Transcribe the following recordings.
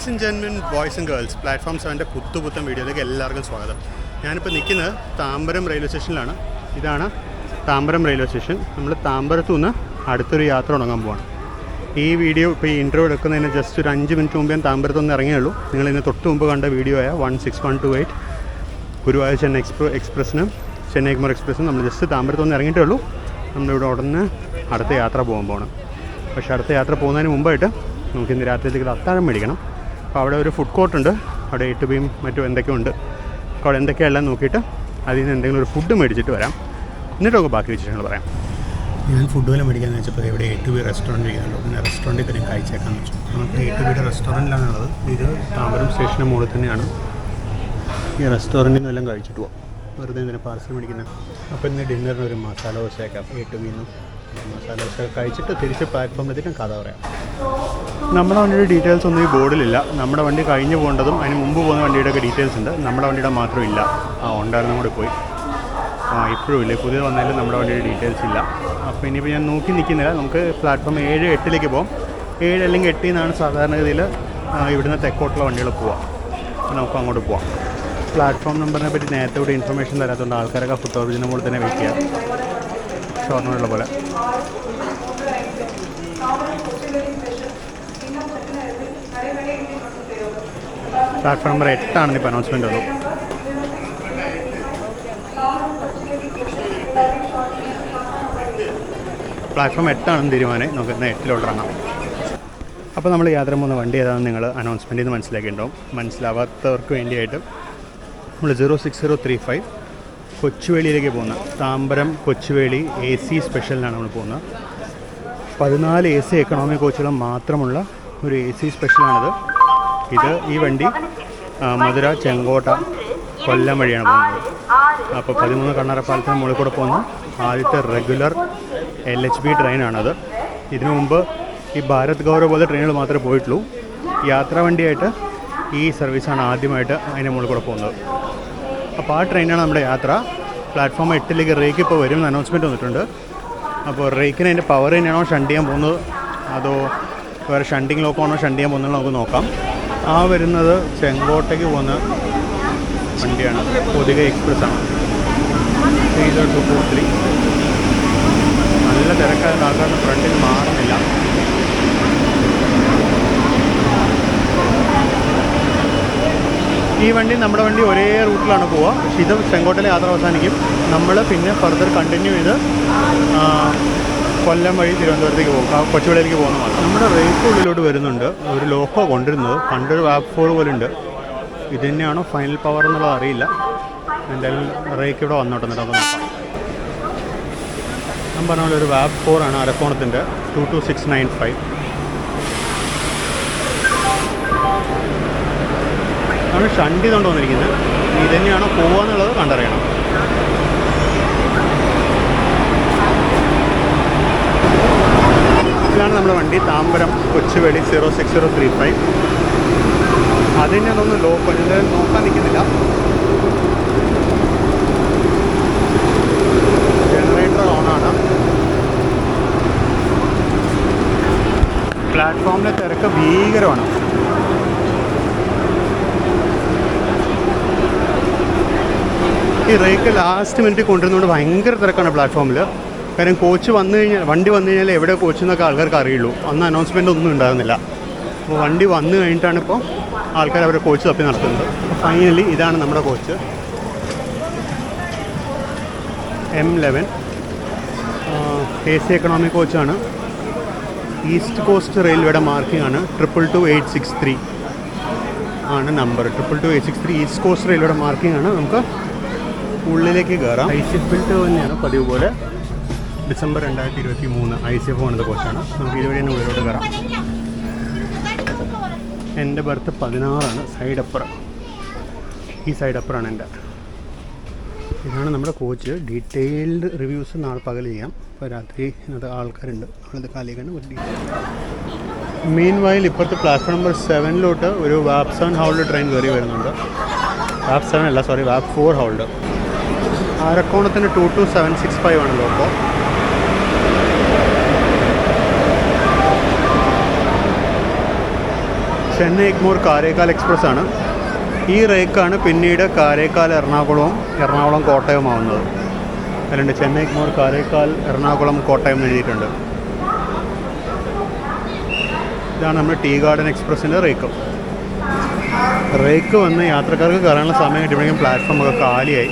Ladies and gentlemen boys and girls platform 7ൻ്റെ പുത്തൻ വീഡിയോയിലേക്ക് എല്ലാവർക്കും സ്വാഗതം. ഞാനിപ്പോൾ നിൽക്കുന്നത് താമ്പരം റെയിൽവേ സ്റ്റേഷനിലാണ്. ഇതാണ് താമ്പരം റെയിൽവേ സ്റ്റേഷൻ. നമ്മൾ താമ്പരത്തു നിന്ന് അടുത്തൊരു യാത്ര തുടങ്ങാൻ പോവാണ്. ഈ വീഡിയോ ഇപ്പോൾ ഈ ഇൻട്രോ എടുക്കുന്നതിന് ജസ്റ്റ് ഒരു 5 മിനിറ്റ് മുമ്പ് ഞാൻ താമ്പരത്തു നിന്ന് ഇറങ്ങിയുള്ളൂ. നിങ്ങളിതിന് തൊട്ട് മുമ്പ് കണ്ട വീഡിയോ ആയ 16128 ഗുരുവായൂർ ചെന്നൈ എക്സ്പ്രസ്സിനും ചെന്നൈ എഗ്മോർ എക്സ്പ്രസ്സിനും നമ്മൾ ജസ്റ്റ് താമ്പരത്തു നിന്ന് ഇറങ്ങിയിട്ടേ ഉള്ളൂ. നമ്മളിവിടെ ഉടനെ അടുത്ത യാത്ര പോകാൻ പോകണം. പക്ഷേ അടുത്ത യാത്ര പോകുന്നതിന് മുമ്പായിട്ട് നമുക്ക് ഇന്ന് രാത്രിയിലേക്ക് അത്താഴം മേടിക്കണം. അപ്പോൾ അവിടെ ഒരു ഫുഡ് കോർട്ടുണ്ട്. അവിടെ എട്ടുബിയും മറ്റും എന്തൊക്കെയോ ഉണ്ട്. അപ്പോൾ അവിടെ എന്തൊക്കെയെല്ലാം നോക്കിയിട്ട് അതിൽ നിന്ന് എന്തെങ്കിലും ഒരു ഫുഡ് മേടിച്ചിട്ട് വരാം. എന്നിട്ടൊക്കെ ബാക്കി വിശേഷങ്ങൾ പറയാം. ഞാൻ ഫുഡ് വല്ല മേടിക്കാമെന്ന് വെച്ചപ്പോൾ ഇവിടെ എട്ടുബി റെസ്റ്റോറൻറ്റ് ഇരിക്കുന്നുണ്ടോ. പിന്നെ റെസ്റ്റോറൻറ്റിൽ തന്നെ കഴിച്ചേക്കാമെന്ന് വെച്ചു. നമുക്ക് എട്ടുബിയുടെ റെസ്റ്റോറൻറ്റിലാണുള്ളത്. ഇത് താമ്പരം സ്റ്റേഷന് മുകളിൽ തന്നെയാണ്. ഈ റെസ്റ്റോറൻറ്റിൽ നിന്നെല്ലാം കഴിച്ചിട്ട് പോകാം. വെറുതെ എന്തിനാണ് പാർസൽ മേടിക്കുന്നത്. അപ്പോൾ ഇന്ന് ഡിന്നറിന് ഒരു മസാല ദോശയൊക്കെ എട്ടുബിയിൽ നിന്ന് മസാല ദോശ കഴിച്ചിട്ട് തിരിച്ച് പ്ലാറ്റ്ഫോമിലെത്തിയിട്ട് കഥ പറയാം. നമ്മുടെ വണ്ടിയുടെ ഡീറ്റെയിൽസ് ഒന്നും ഈ ബോർഡിലില്ല. നമ്മുടെ വണ്ടി കഴിഞ്ഞ് പോകേണ്ടതും അതിന് മുമ്പ് പോകുന്ന വണ്ടിയുടെയൊക്കെ ഡീറ്റെയിൽസ് ഉണ്ട്. നമ്മുടെ വണ്ടിയുടെ മാത്രം ഇല്ല. ഉണ്ടായിരുന്ന കൂടെ പോയി. ഇപ്പോഴും ഇല്ല. പുതിയത് വന്നാലും നമ്മുടെ വണ്ടിയുടെ ഡീറ്റെയിൽസ് ഇല്ല. അപ്പോൾ ഇനിയിപ്പോൾ ഞാൻ നോക്കി നിൽക്കുന്നില്ല. നമുക്ക് പ്ലാറ്റ്ഫോം 7-8 പോകാം. 7 അല്ലെങ്കിൽ 8 എന്നാണ് സാധാരണഗതിയിൽ ഇവിടുന്ന് തെക്കോട്ടുള്ള വണ്ടികൾ പോവാം. അപ്പോൾ നമുക്ക് അങ്ങോട്ട് പോവാം. പ്ലാറ്റ്ഫോം നമ്പറിനെ പറ്റി നേരത്തെ ഇവിടെ ഇൻഫർമേഷൻ തരാത്തതുകൊണ്ട് ആൾക്കാരൊക്കെ ഫുഡ് ഓറിജിനെ പോലെ തന്നെ വെയിറ്റ് ചെയ്യാം. ഷോർണറുള്ള പോലെ. പ്ലാറ്റ്ഫോം നമ്പർ 8 ഇപ്പോൾ അനൗൺസ്മെൻ്റ് ഉള്ളൂ. പ്ലാറ്റ്ഫോം 8 തീരുമാനം. നമുക്ക് എന്നാൽ 8 ഇറങ്ങാം. അപ്പോൾ നമ്മൾ യാത്ര പോകുന്ന വണ്ടി ഏതാണെന്ന് നിങ്ങൾ അനൗൺസ്മെൻറ്റിൽ നിന്ന് മനസ്സിലാക്കിയിട്ടുണ്ടാവും. മനസ്സിലാവാത്തവർക്ക് വേണ്ടിയായിട്ട് നമ്മൾ 06035 കൊച്ചുവേളിയിലേക്ക് പോകുന്ന താമ്പരം കൊച്ചുവേളി AC സ്പെഷ്യലിനാണ് നമ്മൾ പോകുന്നത്. 14 AC എക്കണോമി കോച്ചുകൾ മാത്രമുള്ള ഒരു AC സ്പെഷ്യലാണിത്. ഈ വണ്ടി മധുര, ചെങ്കോട്ട, കൊല്ലം വഴിയാണ് പോകുന്നത്. അപ്പോൾ 13 കണ്ണറപ്പാലത്തിന് മുകളിൽ കൂടെ പോകുന്ന ആദ്യത്തെ റെഗുലർ LHB ട്രെയിനാണത്. ഇതിനു മുമ്പ് ഈ ഭാരത് ഗൗരവ് പോലത്തെ ട്രെയിനുകൾ മാത്രമേ പോയിട്ടുള്ളൂ. യാത്രാ വണ്ടിയായിട്ട് ഈ സർവീസാണ് ആദ്യമായിട്ട് അതിൻ്റെ മുകളിൽ കൂടെ പോകുന്നത്. അപ്പോൾ ആ ട്രെയിനാണ് നമ്മുടെ യാത്ര. പ്ലാറ്റ്ഫോം 8 റേക്ക് ഇപ്പോൾ വരും എന്ന് അനൗൺസ്മെൻറ്റ് വന്നിട്ടുണ്ട്. അപ്പോൾ റേക്കിന് അതിൻ്റെ പവർ തന്നെയാണോ ഷണ്ട് ചെയ്യാൻ പോകുന്നത്, അതോ വേറെ ഷണ്ടിങ് ലോക്കാണോ ഷണ്ട് ചെയ്യാൻ പോകുന്നത് നമുക്ക് നോക്കാം. വരുന്നത് ചെങ്കോട്ടയ്ക്ക് പോകുന്ന വണ്ടിയാണ്. പൊതിക എക്സ്പ്രസ്സാണ്. 3243. നല്ല തിരക്കായ ആൾക്കാരുടെ ഫ്രണ്ടിൽ മാറുന്നില്ല. ഈ വണ്ടി നമ്മുടെ വണ്ടി ഒരേ റൂട്ടിലാണ് പോവുക. പക്ഷേ ഇത് ചെങ്കോട്ടയിലെ യാത്ര അവസാനിക്കും. നമ്മൾ പിന്നെ ഫർദർ കണ്ടിന്യൂ ചെയ്ത് കൊല്ലം വഴി തിരുവനന്തപുരത്തേക്ക് പോകും, കൊച്ചുവേളിയിലേക്ക് പോകുന്നതാണ്. നമ്മുടെ റേക്ക് ഉള്ളിലോട്ട് വരുന്നുണ്ട്. ഒരു ലോക്കോ കൊണ്ടിരുന്നത് പണ്ടൊരു വാപ്പ് 4 പോലെ ഉണ്ട്. ഇത് തന്നെയാണോ ഫൈനൽ പവർ എന്നുള്ളത് അറിയില്ല. എന്തായാലും റേക്ക് ഇവിടെ വന്നോട്ടെ. എന്നിട്ട് നമുക്ക് നോക്കാം. ഞാൻ പറഞ്ഞ പോലെ ഒരു വാപ്പ് 4 ആണ് അരക്കോണത്തിൻ്റെ 22695. നമ്മൾ ഷണ്ട് ചെയ്തുകൊണ്ട് വന്നിരിക്കുന്നത്. ഇത് തന്നെയാണോ പോകുക എന്നുള്ളത് കണ്ടറിയണം. ഇതാണ് നമ്മുടെ വണ്ടി. താമ്പരം കൊച്ചുവേളി 06035. അതിന് ഞാനൊന്ന് ലോക്ക് നോക്കാൻ നിൽക്കുന്നില്ല. ജനറേറ്റർ ഓണാണ്. പ്ലാറ്റ്ഫോമിലെ തിരക്ക് ഭീകരമാണ്. ഈ റേക്ക് ലാസ്റ്റ് മിനിറ്റ് കൊണ്ടുവരുന്നതുകൊണ്ട് ഭയങ്കര തിരക്കാണ് പ്ലാറ്റ്ഫോമിൽ. കാര്യം വണ്ടി വന്നു കഴിഞ്ഞാൽ എവിടെ കോച്ച് എന്നൊക്കെ ആൾക്കാർക്ക് അറിയുള്ളൂ. അന്ന് അനൗൺസ്മെൻ്റ് ഒന്നും ഉണ്ടാകുന്നില്ല. അപ്പോൾ വണ്ടി വന്നു കഴിഞ്ഞിട്ടാണ് ഇപ്പോൾ ആൾക്കാർ അവരുടെ കോച്ച് തപ്പി നടത്തുന്നത്. ഫൈനലി ഇതാണ് നമ്മുടെ കോച്ച്. M11 AC എക്കണോമിക് കോച്ചാണ്. ഈസ്റ്റ് കോസ്റ്റ് റെയിൽവേയുടെ മാർക്കിംഗ് ആണ്. 222863 ആണ് നമ്പർ. 222863 ഈസ്റ്റ് കോസ്റ്റ് റെയിൽവേയുടെ മാർക്കിംഗ് ആണ്. നമുക്ക് ഉള്ളിലേക്ക് കയറാം. ICF ബിൽറ്റ് തന്നെയാണ് പതിവ് പോലെ. ഡിസംബർ 2023 ICF വന്നത് കോച്ചാണ്. നമുക്ക് ഇതുവഴി തന്നെ ഉള്ളിലോട്ട് കയറാം. എൻ്റെ ബർത്ത് 16 സൈഡ് അപ്പർ. ഈ സൈഡ് അപ്പറാണ് എൻ്റെ. ഇതാണ് നമ്മുടെ കോച്ച്. ഡീറ്റെയിൽഡ് റിവ്യൂസ് നാളെ പകൽ ചെയ്യാം. ഇപ്പോൾ രാത്രി ഇന്നത്തെ ആൾക്കാരുണ്ട്. നമ്മളിത് കാലിക്കാണ് ഒരു ഡീറ്റെയിൽ. മെയിൻ വൈൽ ഇപ്പോഴത്തെ പ്ലാറ്റ്ഫോം നമ്പർ 7 ഒരു വാപ്പ് 7 ഹൗൾഡ് ട്രെയിൻ കയറി വരുന്നുണ്ട്. വാപ്പ് 7 അല്ല, സോറി, വാപ്പ് 4 ഹൗൾഡ്. ആരക്കോണത്തിന് 22765 ആണ് ലോക്കോ. ചെന്നൈ എഗ്മോർ കാരേക്കാൽ എക്സ്പ്രസ് ആണ്. ഈ റേക്കാണ് പിന്നീട് കാരേക്കാൽ എറണാകുളം കോട്ടയം ആവുന്നത്. അതിലുണ്ട് ചെന്നൈ എഗ്മോർ കാരേക്കാൽ എറണാകുളം കോട്ടയം എഴുതിയിട്ടുണ്ട്. ഇതാണ് നമ്മുടെ ടീ ഗാർഡൻ എക്സ്പ്രസിൻ്റെ റേക്ക് വന്ന് യാത്രക്കാർക്ക് കയറാനുള്ള സമയം കിട്ടുമ്പോഴേക്കും പ്ലാറ്റ്ഫോമൊക്കെ കാലിയായി.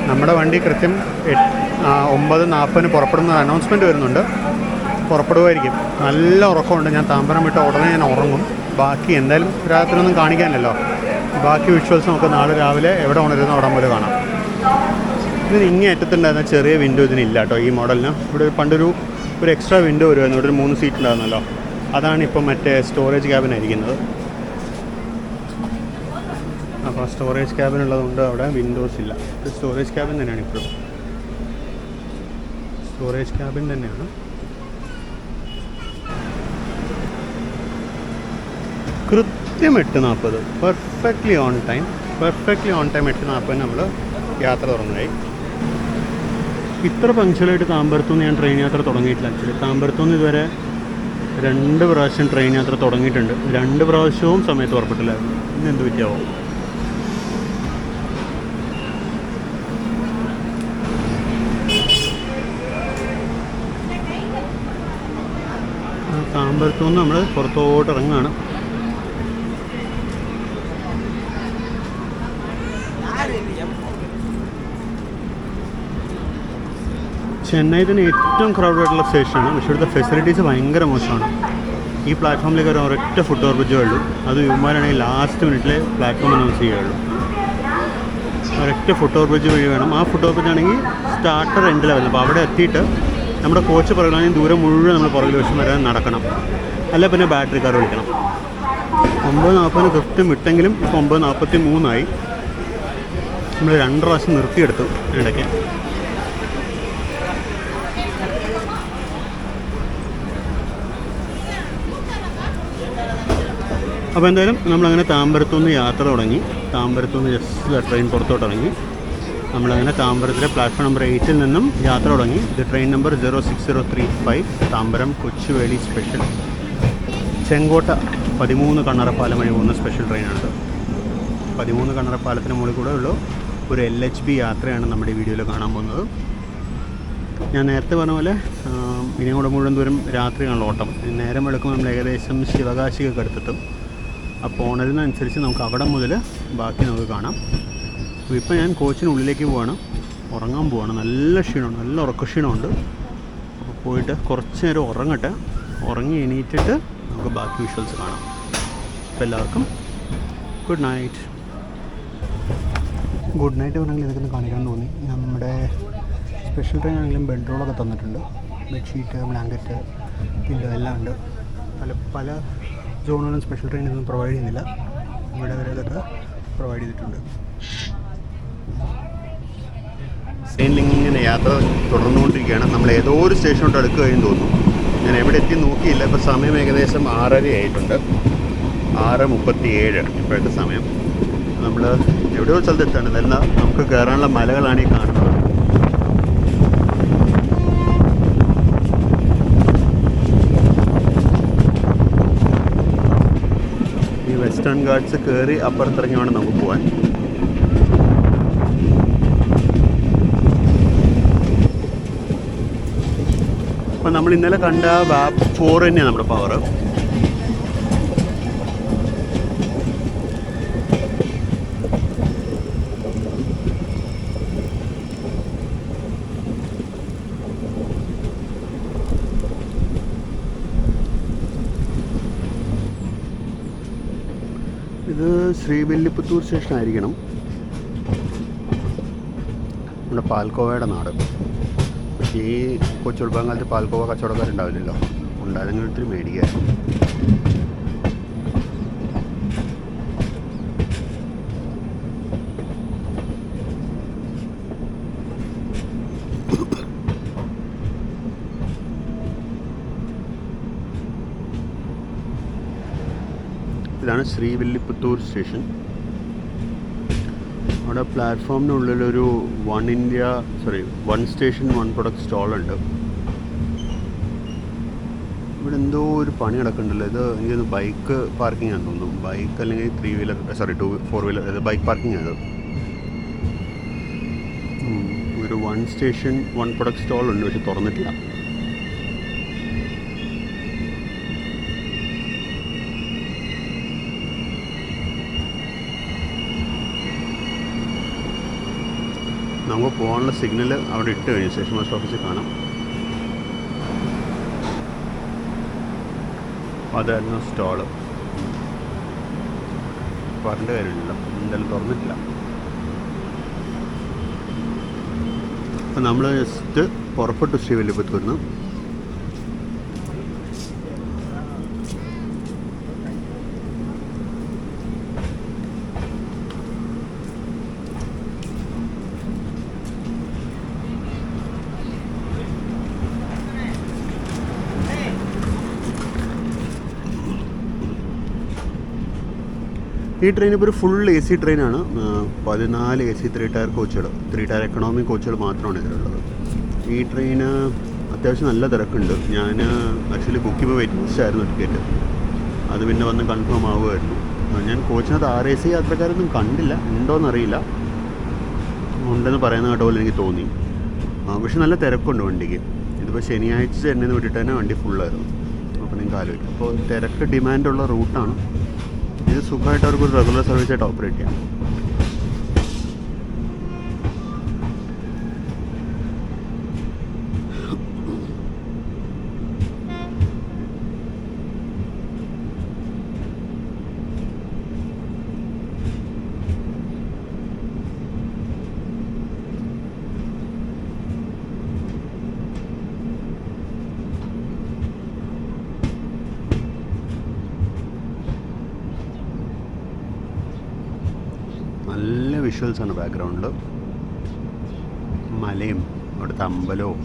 നമ്മുടെ വണ്ടി കൃത്യം 9:40 പുറപ്പെടുന്ന അനൗൺസ്മെൻറ്റ് വരുന്നുണ്ട്. പുറപ്പെടുമായിരിക്കും. നല്ല ഉറക്കമുണ്ട്. ഞാൻ താമ്പരം വിട്ട ഉടനെ ഞാൻ ഉറങ്ങും. ബാക്കി എന്തായാലും രാത്രി ഒന്നും കാണിക്കാനല്ലോ. ബാക്കി വിഷ്വൽസ് നമുക്ക് നാളെ രാവിലെ എവിടെ ഉണരുന്ന അവിടെ പോലെ കാണാം. ഇതിന് ഇങ്ങേ അറ്റത്തുണ്ടായിരുന്ന ചെറിയ വിൻഡോ ഇതിനില്ല കേട്ടോ ഈ മോഡലിന്. ഇവിടെ പണ്ടൊരു എക്സ്ട്രാ വിൻഡോ വരുമായിരുന്നു. ഇവിടെ ഒരു 3 സീറ്റ് ഉണ്ടായിരുന്നല്ലോ. അതാണ് ഇപ്പം മറ്റേ സ്റ്റോറേജ് ക്യാബിനായിരിക്കുന്നത്. അപ്പോൾ സ്റ്റോറേജ് ക്യാബിൻ ഉള്ളതുകൊണ്ട് അവിടെ വിൻഡോസ് ഇല്ല. ഇത് സ്റ്റോറേജ് ക്യാബിൻ തന്നെയാണ്. ഇപ്പോഴും സ്റ്റോറേജ് ക്യാബിൻ തന്നെയാണ്. കൃത്യം 8:40 പെർഫെക്റ്റ്ലി ഓൺ ടൈം 8:40 നമ്മൾ യാത്ര തുടങ്ങായി. ഇത്ര പങ്ക്ച്വലായിട്ട് താമ്പരത്തുനിന്ന് ഞാൻ ട്രെയിൻ യാത്ര തുടങ്ങിയിട്ടില്ല. ആക്ച്വലി താമ്പരത്തുനിന്ന് ഇതുവരെ 2 പ്രാവശ്യം ട്രെയിൻ യാത്ര തുടങ്ങിയിട്ടുണ്ട്. 2 പ്രാവശ്യവും സമയത്ത് പുറപ്പെട്ടില്ലായിരുന്നു. ഇന്ന് എന്ത് പറ്റിയാവോ? താമ്പരത്തുനിന്ന് നമ്മൾ പുറത്തോട്ട് ഇറങ്ങുകയാണ്. ചെന്നൈ തന്നെ ഏറ്റവും ക്രൗഡ് ആയിട്ടുള്ള സ്റ്റേഷനാണ്. പക്ഷേ ഇവിടുത്തെ ഫെസിലിറ്റീസ് ഭയങ്കര മോശമാണ്. ഈ പ്ലാറ്റ്ഫോമിലേക്ക് ഒരു ഒരൊറ്റ ഫുട് ഓവർ ബ്രിഡ്ജേ ഉള്ളൂ. അത് ഇവന്മാരാണെങ്കിൽ ലാസ്റ്റ് മിനിറ്റിൽ പ്ലാറ്റ്ഫോം അനൗൺസ് ചെയ്യുകയുള്ളൂ. ഒരൊറ്റ ഫുട് ഓവർ ബ്രിഡ്ജ് വഴി വേണം. ആ ഫുട് ഓവർ ബ്രിഡ്ജ് ആണെങ്കിൽ സ്റ്റാർട്ടർ എൻഡിലാണ് വരുന്നത്. അപ്പോൾ അവിടെ എത്തിയിട്ട് നമ്മുടെ കോച്ച് പുറകിലാണെങ്കിൽ ദൂരം മുഴുവൻ നമ്മൾ പുറകിൽ വശം വരാൻ നടക്കണം. അല്ല പിന്നെ ബാറ്ററി കാർ വിളിക്കണം. 9:40 കൃത്യം വിട്ടെങ്കിലും ഇപ്പോൾ 9:43 നമ്മൾ 2 പ്രാവശ്യം നിർത്തിയെടുത്തു ഇടയ്ക്ക്. അപ്പോൾ എന്തായാലും നമ്മളങ്ങനെ താമ്പരത്തുനിന്ന് യാത്ര തുടങ്ങി. താമ്പരത്തുനിന്ന് ജസ്റ്റ് ട്രെയിൻ പുറത്തോട്ട് ഇറങ്ങി. നമ്മളങ്ങനെ താമ്പരത്തിലെ പ്ലാറ്റ്ഫോം നമ്പർ 8 നിന്നും യാത്ര തുടങ്ങി. ഇത് train number 06035 Tambaram Kochuveli special. Sengottai 13 Kannarapalam വഴി പോകുന്ന സ്പെഷ്യൽ ട്രെയിനാണിത്. 13 കണ്ണറപ്പാലത്തിന് മുകളിൽ കൂടെ ഉള്ള ഒരു LHB യാത്രയാണ് നമ്മുടെ ഈ വീഡിയോയിൽ കാണാൻ പോകുന്നത്. ഞാൻ നേരത്തെ പറഞ്ഞ പോലെ ഇനിയും കൂടെ മുഴുവൻ ദൂരം രാത്രിയാണല്ലോ ഓട്ടം. നേരം വെളുക്കുമ്പോൾ നമ്മൾ ഏകദേശം ശിവകാശിയൊക്കെ എടുത്തിട്ടും. അപ്പോൾ ഉണരുന്നതനുസരിച്ച് നമുക്ക് അവിടെ മുതൽ ബാക്കി നമുക്ക് കാണാം. അപ്പോൾ ഇപ്പോൾ ഞാൻ കോച്ചിനുള്ളിലേക്ക് പോവാണ്. ഉറങ്ങാൻ പോവാണ്. നല്ല ക്ഷീണമുണ്ട്. നല്ല ഉറക്കക്ഷീണമുണ്ട്. അപ്പോൾ പോയിട്ട് കുറച്ച് നേരം ഉറങ്ങട്ടെ. ഉറങ്ങി എണീറ്റിട്ട് നമുക്ക് ബാക്കി വിഷ്വൽസ് കാണാം. അപ്പോൾ എല്ലാവർക്കും ഗുഡ് നൈറ്റ്. ഗുഡ് നൈറ്റ് പറഞ്ഞെങ്കിൽ ഇതൊക്കെ കാണിക്കാൻ തോന്നി. നമ്മുടെ സ്പെഷ്യൽ ട്രെയിൻ ആണെങ്കിലും ബെഡ്റോളൊക്കെ തന്നിട്ടുണ്ട്. ബെഡ്ഷീറ്റ്, ബ്ലാങ്കറ്റ്, പില്ലോ എല്ലാം ഉണ്ട്. പല സോണുകളും സ്പെഷ്യൽ ട്രെയിൻ ഒന്നും പ്രൊവൈഡ് ചെയ്യുന്നില്ല. ഇവിടെ വരെ ഇതൊക്കെ പ്രൊവൈഡ് ചെയ്തിട്ടുണ്ട്. ട്രെയിനിലിങ്ങനെ യാത്ര തുടർന്നുകൊണ്ടിരിക്കുകയാണ്. നമ്മൾ ഏതോ ഒരു സ്റ്റേഷനോട്ട് അടുക്കുകയും തോന്നുന്നു. ഞാൻ എവിടെ എത്തി നോക്കിയില്ല. ഇപ്പോൾ സമയം ഏകദേശം 6:30 ആയിട്ടുണ്ട്. 6:37 ഇപ്പോഴത്തെ സമയം. നമ്മൾ എവിടെയോ സ്ഥലത്തെത്താണ്. ഇതെല്ലാം നമുക്ക് കയറാനുള്ള മലകളാണ് ഈ കാണുന്നത്. ഈ വെസ്റ്റേൺ ഗാർഡ്സ് കയറി അപ്പുറത്തിറങ്ങി വേണം നമുക്ക് പോകാൻ. അപ്പം നമ്മൾ ഇന്നലെ കണ്ട വാപ്പ് 4 തന്നെയാണ് നമ്മുടെ പവർ. ഇത് ശ്രീവില്ലിപുത്തൂർ സ്റ്റേഷൻ ആയിരിക്കണം. നമ്മുടെ പാൽക്കോവയുടെ നാട്. പക്ഷേ ഈ കൊച്ചുൾപ്പാങ്കാലത്ത് പാൽക്കോവ കച്ചവടക്കാരുണ്ടാവില്ലല്ലോ. ഉണ്ടായിരുന്നെങ്കിൽ ഒത്തിരി മേടിക്കായിരുന്നു. ഇതാണ് ശ്രീവില്ലിപുത്തൂർ സ്റ്റേഷൻ. അവിടെ പ്ലാറ്റ്ഫോമിനുള്ളിലൊരു വൺ സ്റ്റേഷൻ 1 പ്രൊഡക്റ്റ് സ്റ്റോളുണ്ട്. ഇവിടെ എന്തോ ഒരു പണി നടക്കുന്നുണ്ടല്ലോ. ഇത് എനിക്കൊന്ന് ബൈക്ക് പാർക്കിംഗ് ആണെന്ന് തോന്നുന്നു. ബൈക്ക് അല്ലെങ്കിൽ 3 വീലർ, സോറി 4 വീലർ, അത് ബൈക്ക് പാർക്കിംഗ് ആണ്. ഒരു 1 സ്റ്റേഷൻ 1 പ്രൊഡക്റ്റ് സ്റ്റോൾ ഉണ്ട്, പക്ഷെ തുറന്നിട്ടില്ല. നമുക്ക് പോകാനുള്ള സിഗ്നൽ അവിടെ ഇട്ട് കഴിഞ്ഞു. സ്റ്റേഷൻ മാസ്റ്റർ ഓഫീസിൽ കാണാം. അതായിരുന്നു സ്റ്റോള്. പറഞ്ഞ കാര്യമില്ല, എന്തായാലും തുറന്നിട്ടില്ല. അപ്പം നമ്മൾ ജസ്റ്റ് പുറപ്പെട്ടു ശ്രീവില്ലിപുത്തൂരിൽ നിന്ന്. ഈ ട്രെയിൻ ഇപ്പോൾ ഒരു ഫുൾ AC ട്രെയിനാണ്. 14 AC 3 ടയർ കോച്ചുകൾ, 3 ടയർ എക്കണോമി കോച്ചുകൾ മാത്രമാണ് ഇതിലുള്ളത്. ഈ ട്രെയിന് അത്യാവശ്യം നല്ല തിരക്കുണ്ട്. ഞാൻ ആക്ച്വലി ബുക്ക് ചെയ്യുമ്പോൾ വെയിറ്റിംഗ് ലിസ്റ്റ് ആയിരുന്നു ടിക്കറ്റ്. അത് പിന്നെ വന്ന് കൺഫേം ആവുമായിരുന്നു. ഞാൻ കോച്ചിനകത്ത് RAC യാത്രക്കാരൊന്നും കണ്ടില്ല, ഉണ്ടോയെന്നറിയില്ല. ഉണ്ടെന്ന് പറയുന്ന കേട്ട പോലെ എനിക്ക് തോന്നി. പക്ഷെ നല്ല തിരക്കുണ്ട് വണ്ടിക്ക്. ഇതിപ്പോൾ ശനിയാഴ്ച ചെന്നൈയിൽ നിന്ന് വിട്ടിട്ട് തന്നെ വണ്ടി ഫുള്ളായിരുന്നു. അപ്പോൾ നിങ്ങൾക്ക് ആലോചിക്കും. അപ്പോൾ തിരക്ക് ഡിമാൻഡുള്ള റൂട്ടാണ്. ഇത് സുഖമായിട്ട് അവർക്കൊരു റെഗുലർ സർവീസായിട്ട് ഓപ്പറേറ്റ് ചെയ്യാം. നല്ല വിഷ്വൽസാണ് ബാക്ക്ഗ്രൗണ്ടിൽ. മലയും അവിടുത്തെ അമ്പലവും.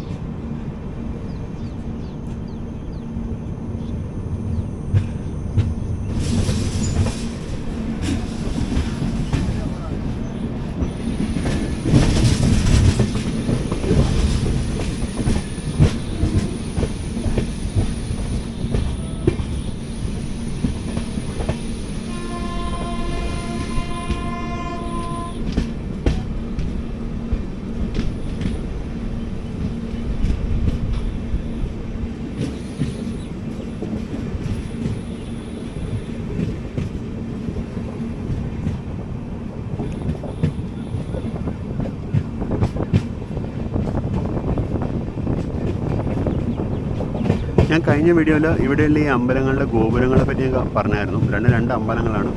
ഞാൻ കഴിഞ്ഞ വീഡിയോയിൽ ഇവിടെയുള്ള ഈ അമ്പലങ്ങളുടെ ഗോപുരങ്ങളെ പറ്റി ഞാൻ പറഞ്ഞായിരുന്നു. രണ്ട് അമ്പലങ്ങളാണ്.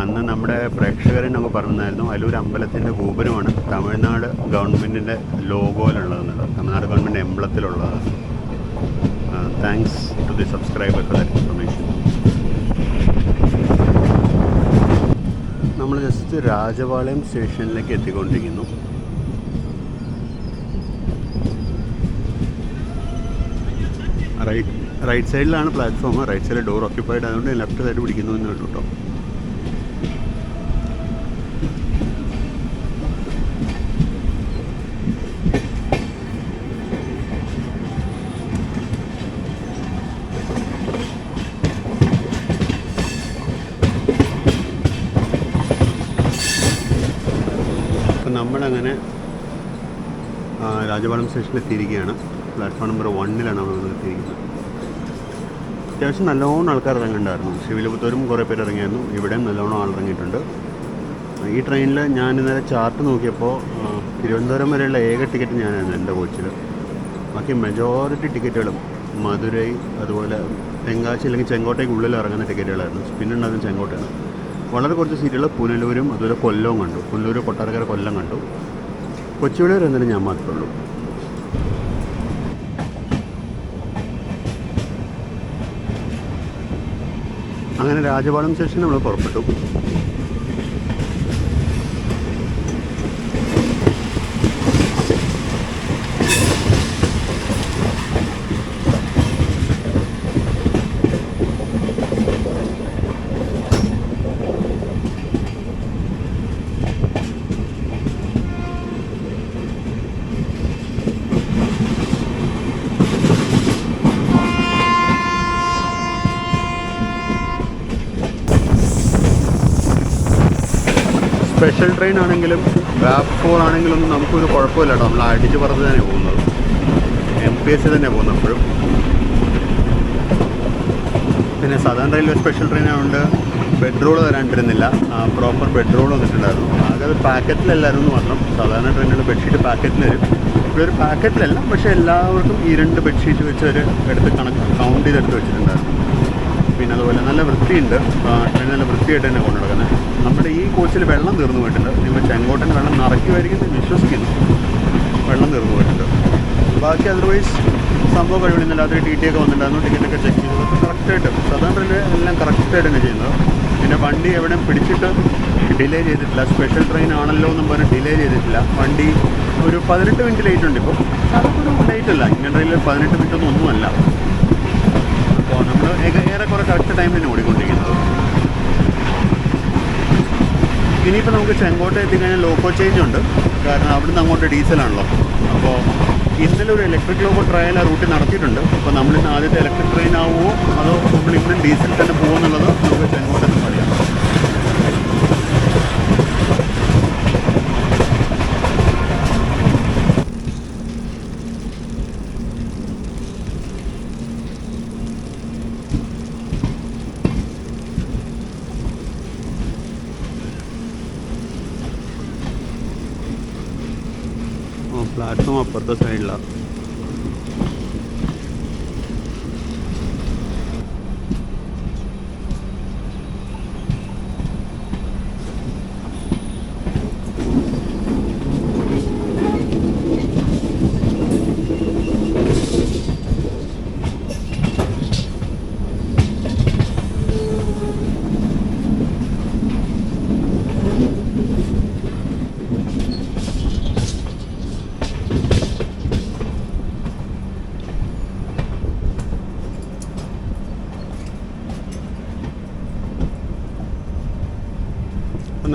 അന്ന് നമ്മുടെ പ്രേക്ഷകരെ നമുക്ക് പറഞ്ഞായിരുന്നു. അതിലൊരു അമ്പലത്തിൻ്റെ ഗോപുരമാണ് തമിഴ്നാട് ഗവൺമെൻറ്റിൻ്റെ ലോഗോയിലുള്ളതെന്നുള്ളത്, തമിഴ്നാട് ഗവൺമെൻറ് എംബ്ലത്തിലുള്ളത്. Thanks to the subscriber for that information. നമ്മൾ ജസ്റ്റ് രാജപാളയം സ്റ്റേഷനിലേക്ക് എത്തിക്കൊണ്ടിരിക്കുന്നു. റൈറ്റ് സൈഡിലാണ് പ്ലാറ്റ്ഫോം. റൈറ്റ് സൈഡിൽ ഡോർ ഓക്യുപ്പൈഡ് ആയതുകൊണ്ട് ലെഫ്റ്റ് സൈഡ് പിടിക്കുന്നു എന്ന് കേട്ടോ. അപ്പം നമ്മളങ്ങനെ രാജപാളയം സ്റ്റേഷനിൽ എത്തിയിരിക്കുകയാണ്. പ്ലാറ്റ്ഫോം നമ്പർ 1-ലാണ് നമ്മൾ എത്തിയിരിക്കുന്നത്. അത്യാവശ്യം നല്ലോണം ആൾക്കാർ ഇറങ്ങിയിട്ടുണ്ടായിരുന്നു. ശ്രീവില്ലിപുത്തൂരും കുറേ പേര് ഇറങ്ങിയായിരുന്നു. ഇവിടെയും നല്ലോണം ആളിറങ്ങിയിട്ടുണ്ട്. ഈ ട്രെയിനിൽ ഞാൻ ഇന്നലെ ചാർട്ട് നോക്കിയപ്പോൾ തിരുവനന്തപുരം വരെയുള്ള ഏക ടിക്കറ്റ് ഞാനായിരുന്നു എൻ്റെ കോച്ചിൽ. ബാക്കി മെജോറിറ്റി ടിക്കറ്റുകളും മധുരൈ, അതുപോലെ തെങ്കാശി അല്ലെങ്കിൽ ചെങ്കോട്ടയ്ക്ക് ഉള്ളിൽ ഇറങ്ങുന്ന ടിക്കറ്റുകളായിരുന്നു. പിന്നെ ഉണ്ടായിരുന്ന ചെങ്കോട്ടയാണ്. വളരെ കുറച്ച് സീറ്റുകൾ പുനലൂരും അതുപോലെ കൊല്ലവും കണ്ടു. പുനലൂർ, കൊട്ടാരക്കര, കൊല്ലം കണ്ടു. കൊച്ചുവേളി വരെ എന്നാലും ഞാൻ മാത്രമേ ഉള്ളൂ. അങ്ങനെ രാജപാളയം സ്റ്റേഷൻ നമ്മൾ പുറപ്പെട്ടു. സ്പെഷ്യൽ ട്രെയിൻ ആണെങ്കിലും VAP4 ആണെങ്കിലും ഒന്നും നമുക്കൊരു കുഴപ്പമില്ല കേട്ടോ. നമ്മൾ അടിച്ച് പറത്ത് തന്നെ പോകുന്നത്. MPSC തന്നെ പോകുന്നത് എപ്പോഴും. പിന്നെ സദേൺ റെയിൽവേ സ്പെഷ്യൽ ട്രെയിൻ ആയതുകൊണ്ട് ബെഡ് റോൾ തരാണ്ടിരുന്നില്ല. പ്രോപ്പർ ബെഡ് റോൾ വന്നിട്ടുണ്ടായിരുന്നു. ആകെ അത് പാക്കറ്റിലല്ലായിരുന്നു മാത്രം. സാധാരണ ട്രെയിനുകൾ ബെഡ്ഷീറ്റ് പാക്കറ്റിൽ വരും. ഇവിടെ ഒരു പാക്കറ്റിലല്ല, പക്ഷേ എല്ലാവർക്കും ഈ 2 ബെഡ്ഷീറ്റ് വെച്ച് ഒരു എടുത്ത് കൗണ്ട് ചെയ്തെടുത്ത് വെച്ചിട്ടുണ്ടായിരുന്നു. പിന്നെ അതുപോലെ നല്ല വൃത്തിയുണ്ട്. ട്രെയിൻ നല്ല വൃത്തിയായിട്ട് തന്നെ കൊണ്ടു നടക്കുന്നത്. നമ്മുടെ ഈ കോച്ചിൽ വെള്ളം തീർന്നു പോയിട്ടുണ്ട്. നിങ്ങൾ ചെങ്കോട്ടൻ വെള്ളം നിറയ്ക്കുമായിരിക്കും എന്ന് വിശ്വസിക്കുന്നു. വെള്ളം തീർന്നു പോയിട്ടുണ്ട്. ബാക്കി അതർവൈസ് സംഭവം കഴിവില്ല. രാത്രി TT ഒക്കെ വന്നിട്ടുണ്ടായിരുന്നു. ടിക്കറ്റൊക്കെ ചെക്ക് ചെയ്തതൊക്കെ കറക്റ്റായിട്ട് സദേൺ റെയിൽവേ എല്ലാം കറക്റ്റായിട്ട് തന്നെ ചെയ്യുന്നത്. പിന്നെ വണ്ടി എവിടെയും പിടിച്ചിട്ട് ഡിലേ ചെയ്തിട്ടില്ല. സ്പെഷ്യൽ ട്രെയിൻ ആണല്ലോ എന്നും പറഞ്ഞ് ഡിലേ ചെയ്തിട്ടില്ല. വണ്ടി ഒരു 18 മിനിറ്റ് ലേറ്റ് ഉണ്ട്. ഇപ്പോൾ അതൊരു ലേറ്റ് അല്ല. ഇന്ത്യൻ റെയിൽവേ 18 മിനിറ്റ് ഒന്നുമല്ല. അപ്പോൾ നമ്മൾ ഏറെക്കുറെ കറക്റ്റ് ടൈമിൽ തന്നെ ഓടിക്കൊണ്ടിരിക്കുന്നത്. ഇനിയിപ്പോൾ നമുക്ക് ചെങ്കോട്ട എത്തിക്കഴിഞ്ഞാൽ ലോക്കോ ചേഞ്ച് ഉണ്ട്. കാരണം അവിടുന്ന് അങ്ങോട്ട് ഡീസലാണല്ലോ. അപ്പോൾ ഇന്നലെ ഒരു ഇലക്ട്രിക് ലോക്കോ ട്രയൽ ആ റൂട്ടിൽ നടത്തിയിട്ടുണ്ട്. അപ്പോൾ നമ്മളിന്ന് ആദ്യത്തെ ഇലക്ട്രിക് ട്രെയിൻ ആവുമോ അതോ നമ്മൾ ഇന്നും ഡീസൽ തന്നെ പോകുമെന്നുള്ളത് നമുക്ക് ചെങ്കോട്ടയിൽ നിന്ന് പറയാം. പ്ലാറ്റ്ഫോം അപ്പുറത്തെ സൈഡിലാണ്.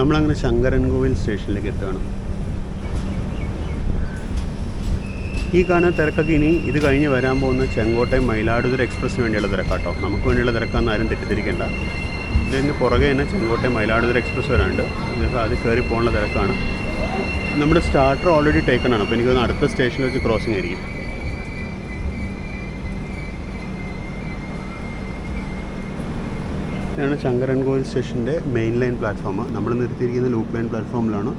നമ്മളങ്ങനെ ശങ്കരൻകോവിൽ സ്റ്റേഷനിലേക്ക് എത്തുകയാണ്. ഈ കാണുന്ന തിരക്കൊക്കെ ഇനി ഇത് കഴിഞ്ഞ് വരാൻ പോകുന്ന ചെങ്കോട്ടയം മയിലാടുതുറ എക്സ്പ്രസ്സിന് വേണ്ടിയുള്ള തിരക്കാട്ടോ. നമുക്ക് വേണ്ടിയുള്ള തിരക്കാന്ന് ആരും തെറ്റിദ്ധരിക്കേണ്ട. ഇതിന് പുറകെ തന്നെ ചെങ്കോട്ടയം മയിലാടുതുറ എക്സ്പ്രസ് വരാനുണ്ട്. നിങ്ങൾക്ക് അത് കയറി പോകാനുള്ള തിരക്കാണ്. നമ്മുടെ സ്റ്റാർട്ടർ ഓൾറെഡി ടേക്കൺ ആണ്. അപ്പോൾ എനിക്ക് തോന്നുന്നു അടുത്ത സ്റ്റേഷനിൽ വെച്ച് ക്രോസിംഗ് ആയിരിക്കും. ഇതാണ് ശങ്കരൻകോവിൽ സ്റ്റേഷൻ്റെ മെയിൻ ലൈൻ പ്ലാറ്റ്ഫോം. നമ്മൾ നിർത്തിയിരിക്കുന്ന ലൂപ്പ് ലൈൻ പ്ലാറ്റ്ഫോമിലാണ്.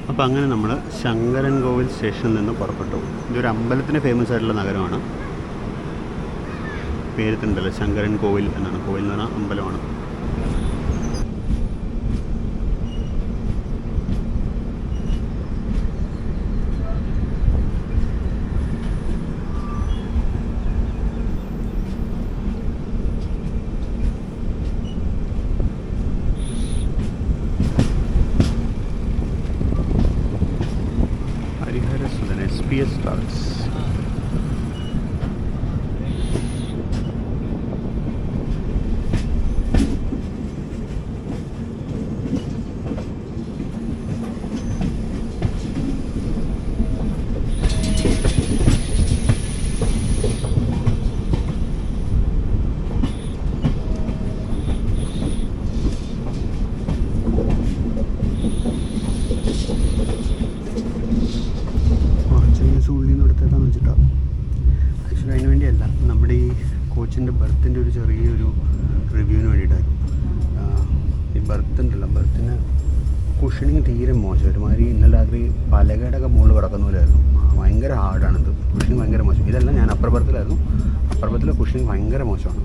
അപ്പോൾ അങ്ങനെ നമ്മൾ ശങ്കരൻകോവിൽ സ്റ്റേഷനിൽ നിന്ന് പുറപ്പെട്ടു. ഇതൊരു അമ്പലത്തിന് ഫേമസ് ആയിട്ടുള്ള നഗരമാണ്. പേരുണ്ടല്ലോ ശങ്കരൻകോവിൽ എന്നാണ്. കോവിൽ എന്ന് പറഞ്ഞാൽ അമ്പലമാണ്. SPS Travels. കോച്ചിൻ്റെ ബർത്തിൻ്റെ ഒരു ചെറിയൊരു റിവ്യൂവിന് വേണ്ടിയിട്ടായിരുന്നു. ഈ ബർത്തുണ്ടല്ലോ, ബർത്തിന് കുഷനിങ് തീരെ മോശം. ഒരുമാതിരി ഇന്നലെ രാത്രി പലകയുടെയൊക്കെ മുകളിൽ കിടക്കുന്ന പോലെയായിരുന്നു. ഭയങ്കര ഹാർഡാണിത്. കുഷനിങ് ഭയങ്കര മോശം. ഇതെല്ലാം ഞാൻ അപ്പർ ബർത്തിലായിരുന്നു. അപ്പർ ബർത്തിലെ കുഷനിങ് ഭയങ്കര മോശമാണ്.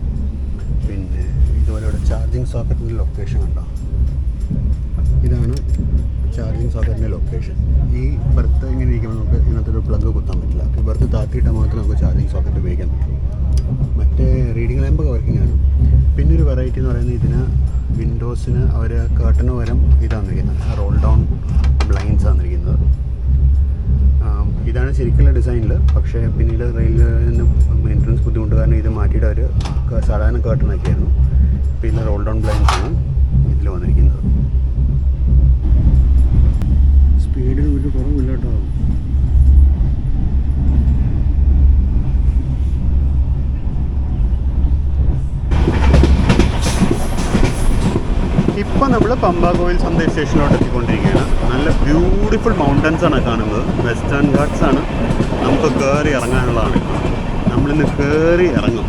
പിന്നെ ഇതുപോലെ ഇവിടെ ചാർജിങ് സോക്കറ്റിൻ്റെ ലൊക്കേഷൻ കണ്ടോ. ഇതാണ് ചാർജിങ് സോക്കറ്റിൻ്റെ ലൊക്കേഷൻ. ഈ ബർത്ത് ഇങ്ങനെ ഇരിക്കുമ്പോൾ നമുക്ക് ഇതിനകത്ത് ഒരു പ്ലഗ് കുത്താൻ പറ്റില്ല. ഈ ബർത്ത് താത്തിയിട്ടാൽ മാത്രമേ നമുക്ക് ചാർജിങ് സോക്കറ്റ് ഉപയോഗിക്കാൻ പറ്റുള്ളൂ. മറ്റേ റീഡിങ് ലാമ്പൊക്കെ വർക്കിംഗ് ആണ്. പിന്നെ ഒരു വെറൈറ്റി എന്ന് പറയുന്നത് ഇതിന് വിൻഡോസിന് അവർ കേർട്ടന് പകരം ഇതാന്നിരിക്കുന്നത്, റോൾ ഡൗൺ ബ്ലൈൻഡ്സ് ആന്നിരിക്കുന്നത്. ഇതാണ് ശരിക്കുള്ള ഡിസൈനിൽ. പക്ഷേ പിന്നീട് റെയിൽവേന്ന് മെയിൻ്റനൻസ് ബുദ്ധിമുട്ട് കാരണം ഇത് മാറ്റിയിട്ട് അവർ സാധാരണ കേർട്ടൺ ആക്കിയായിരുന്നു. പിന്നെ റോൾ ഡൗൺ ബ്ലൈൻഡ്സ് ആണ് ഇതിൽ വന്നിരിക്കുന്നത്. സ്പീഡിൽ ഒരു കുറവില്ല കേട്ടോ. പമ്പ കോയിൽ സന്ദേശ സ്റ്റേഷനിലോട്ട് എത്തിക്കൊണ്ടിരിക്കുകയാണ്. നല്ല ബ്യൂട്ടിഫുൾ മൗണ്ടൻസ് ആണ് കാണുന്നത്. വെസ്റ്റേൺ ഗാട്ട്സ് ആണ്. നമുക്ക് കയറി ഇറങ്ങാനുള്ളതാണ്. നമ്മളിന്ന് കയറി ഇറങ്ങും.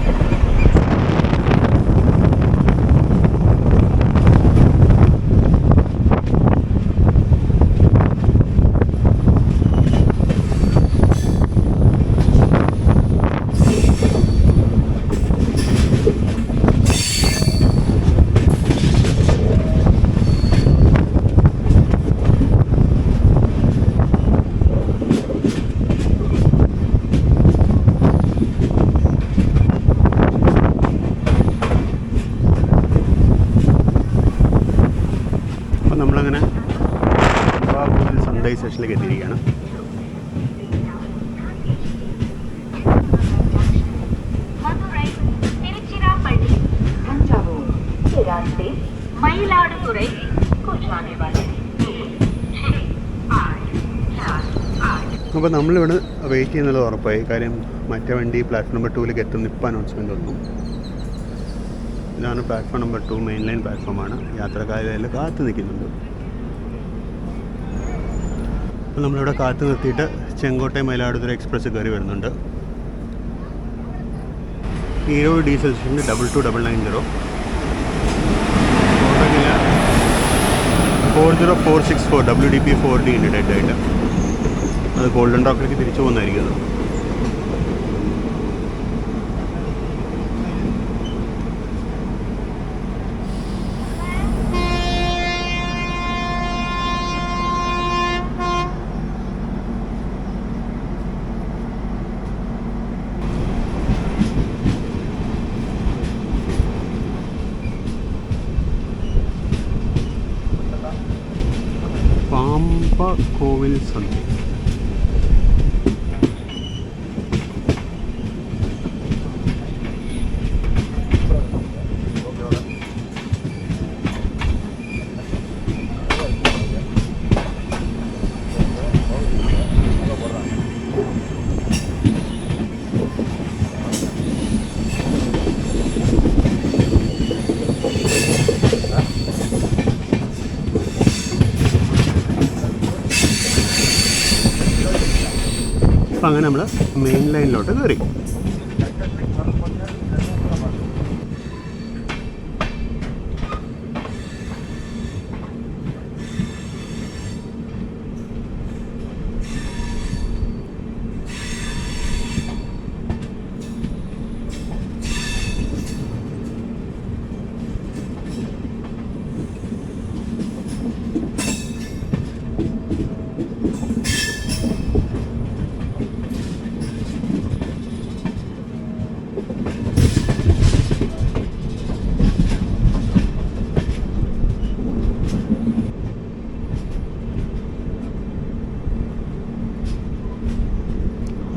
നമ്മളങ്ങനെ സൺഡേ സ്റ്റേഷനിലേക്ക് എത്തിയിരിക്കുകയാണ്. അപ്പോൾ നമ്മളിവിടെ വെയിറ്റ് ചെയ്യുന്നത് ഉറപ്പായി. കാര്യം മറ്റേ വണ്ടി പ്ലാറ്റ്ഫോം നമ്പർ 2ലേക്ക് എത്തുന്ന ഇപ്പോൾ അനൗൺസ്മെൻറ്റ് വന്നു. ഇതാണ് പ്ലാറ്റ്ഫോം നമ്പർ 2, മെയിൻ ലൈൻ പ്ലാറ്റ്ഫോമാണ്. യാത്രക്കാരെല്ലാം കാത്തു നിൽക്കുന്നുണ്ട്. അപ്പോൾ നമ്മളിവിടെ കാത്തു നിർത്തിയിട്ട് ചെങ്കോട്ടയം മയിലാടുതുറ എക്സ്പ്രസ് കയറി വരുന്നുണ്ട്. ഈരോട് ഡീസൽ സ്റ്റേഷൻ്റെ 22990 40464 WDP 4D ഉണ്ട് ഡെഡായിട്ട്. അത് ഗോൾഡൻ റോക്കിലേക്ക് തിരിച്ചു പോകുന്നതായിരിക്കും അത്. പാമ്പ കോവിൽ സന്ധി. അപ്പം അങ്ങനെ നമ്മൾ മെയിൻ ലൈനിലോട്ട് കയറി.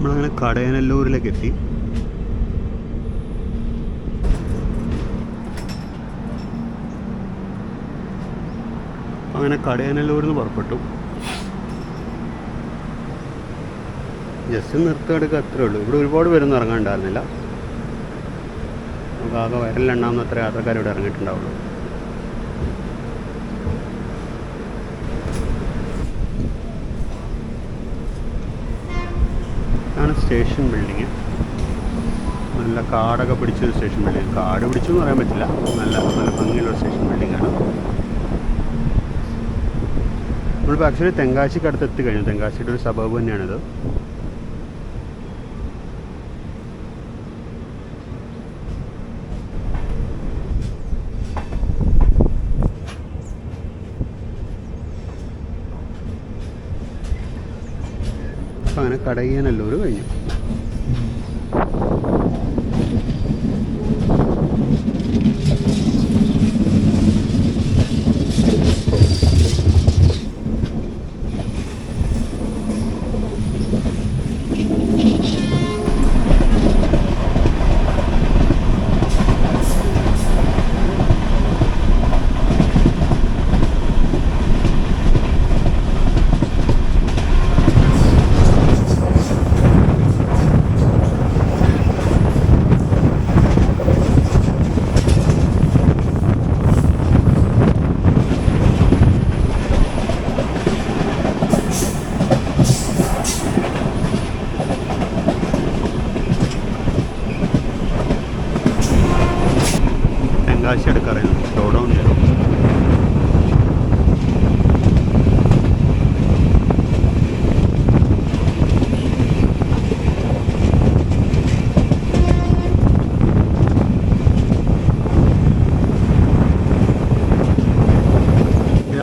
നമ്മളങ്ങനെ കടയനല്ലൂരിലേക്ക് എത്തി. അങ്ങനെ കടയനല്ലൂരിൽ നിന്ന് പുറപ്പെട്ടു. ജസ്റ്റ് നിർത്തിയെടുക്കുക അത്രേ ഉള്ളൂ. ഇവിടെ ഒരുപാട് പേരൊന്നും ഇറങ്ങാനുണ്ടായിരുന്നില്ല. നമുക്ക് ആകെ വരലെണ്ണാവുന്ന അത്ര യാത്രക്കാർ ഇവിടെ ഇറങ്ങിയിട്ടുണ്ടാവുള്ളൂ. ആണ് സ്റ്റേഷൻ ബിൽഡിങ്. നല്ല കാടൊക്കെ പിടിച്ചൊരു സ്റ്റേഷൻ ബിൽഡിങ്. കാട് പിടിച്ചു എന്ന് പറയാൻ പറ്റില്ല, നല്ല നല്ല ഭംഗിയുള്ള സ്റ്റേഷൻ ബിൽഡിങ്ങാണ്. നമ്മളിപ്പോൾ ആക്ച്വലി തെങ്കാശിക്ക് അടുത്ത് എത്തിക്കഴിഞ്ഞു. തെങ്കാശിയുടെ ഒരു സബബ് തന്നെയാണിത്. അപ്പം അങ്ങനെ കടയ്യനല്ലൂർ കഴിഞ്ഞു. തെങ്കാശി അടുക്കറിയുന്നു. സ്ലോ ഡൗൺ ചെയ്തു.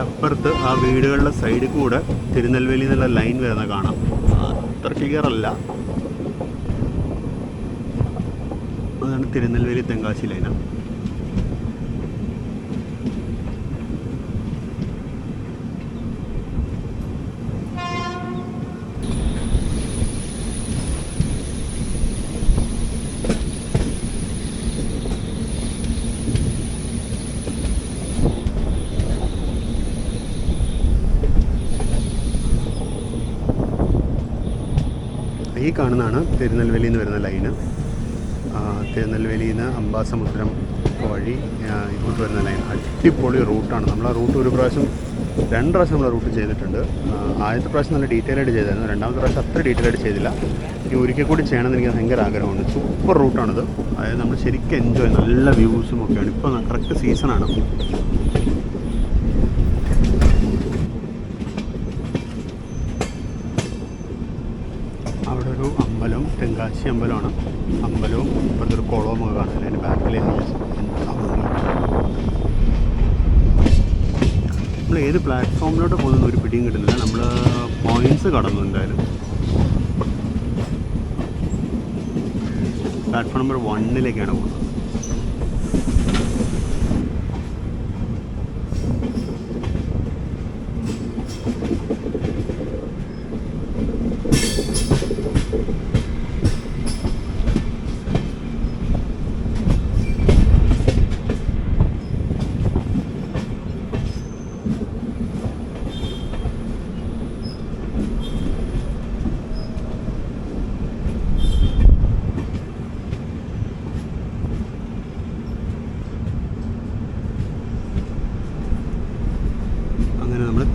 അപ്പുറത്ത് ആ വീടുകളുടെ സൈഡിൽ കൂടെ തിരുനെൽവേലി എന്നുള്ള ലൈൻ വരുന്ന കാണാം. അത്ര ക്ലിയറല്ല. അതാണ് തിരുനെൽവേലി തെങ്കാശി ലൈനാണ്. ഈ കാണുന്നതാണ് തിരുനെൽവേലിയിൽ നിന്ന് വരുന്ന ലൈന്. തിരുനെൽവേലിയിൽ നിന്ന് അംബാസമുദ്രം വഴി ഇങ്ങോട്ട് വരുന്ന ലൈൻ. അടിപൊളി റൂട്ടാണ്. നമ്മൾ ആ റൂട്ട് ഒരു പ്രാവശ്യം 2 പ്രാവശ്യം നമ്മൾ റൂട്ട് ചെയ്തിട്ടുണ്ട്. ആദ്യത്തെ പ്രാവശ്യം നല്ല ഡീറ്റെയിൽ ആയിട്ട് ചെയ്തായിരുന്നു. രണ്ടാമത്തെ പ്രാവശ്യം അത്ര ഡീറ്റെയിൽ ആയിട്ട് ചെയ്തില്ല. ഇനി ഒരിക്കൽ കൂടി ചെയ്യണമെന്ന് എനിക്ക് ഭയങ്കര ആഗ്രഹമുണ്ട്. സൂപ്പർ റൂട്ടാണിത്. അതായത് നമ്മൾ ശരിക്കും എൻജോയ്, നല്ല വ്യൂസും ഒക്കെയാണ്. ഇപ്പോൾ കറക്റ്റ് സീസണാണ്. അവിടെ ഒരു അമ്പലം, തെങ്കാശി അമ്പലമാണ്. അമ്പലവും ഇപ്പോഴത്തെ ഒരു കുളവും ഒക്കെ കാണുന്നില്ല. അതിൻ്റെ ബാക്കിൽ നമ്മൾ ഏത് പ്ലാറ്റ്ഫോമിലോട്ട് പോകുന്ന ഒരു പിടിയും കിട്ടുന്നില്ല. നമ്മൾ പോയിൻറ്റ്സ് കടന്നു. എന്തായാലും പ്ലാറ്റ്ഫോം നമ്പർ 1 പോകുന്നത്.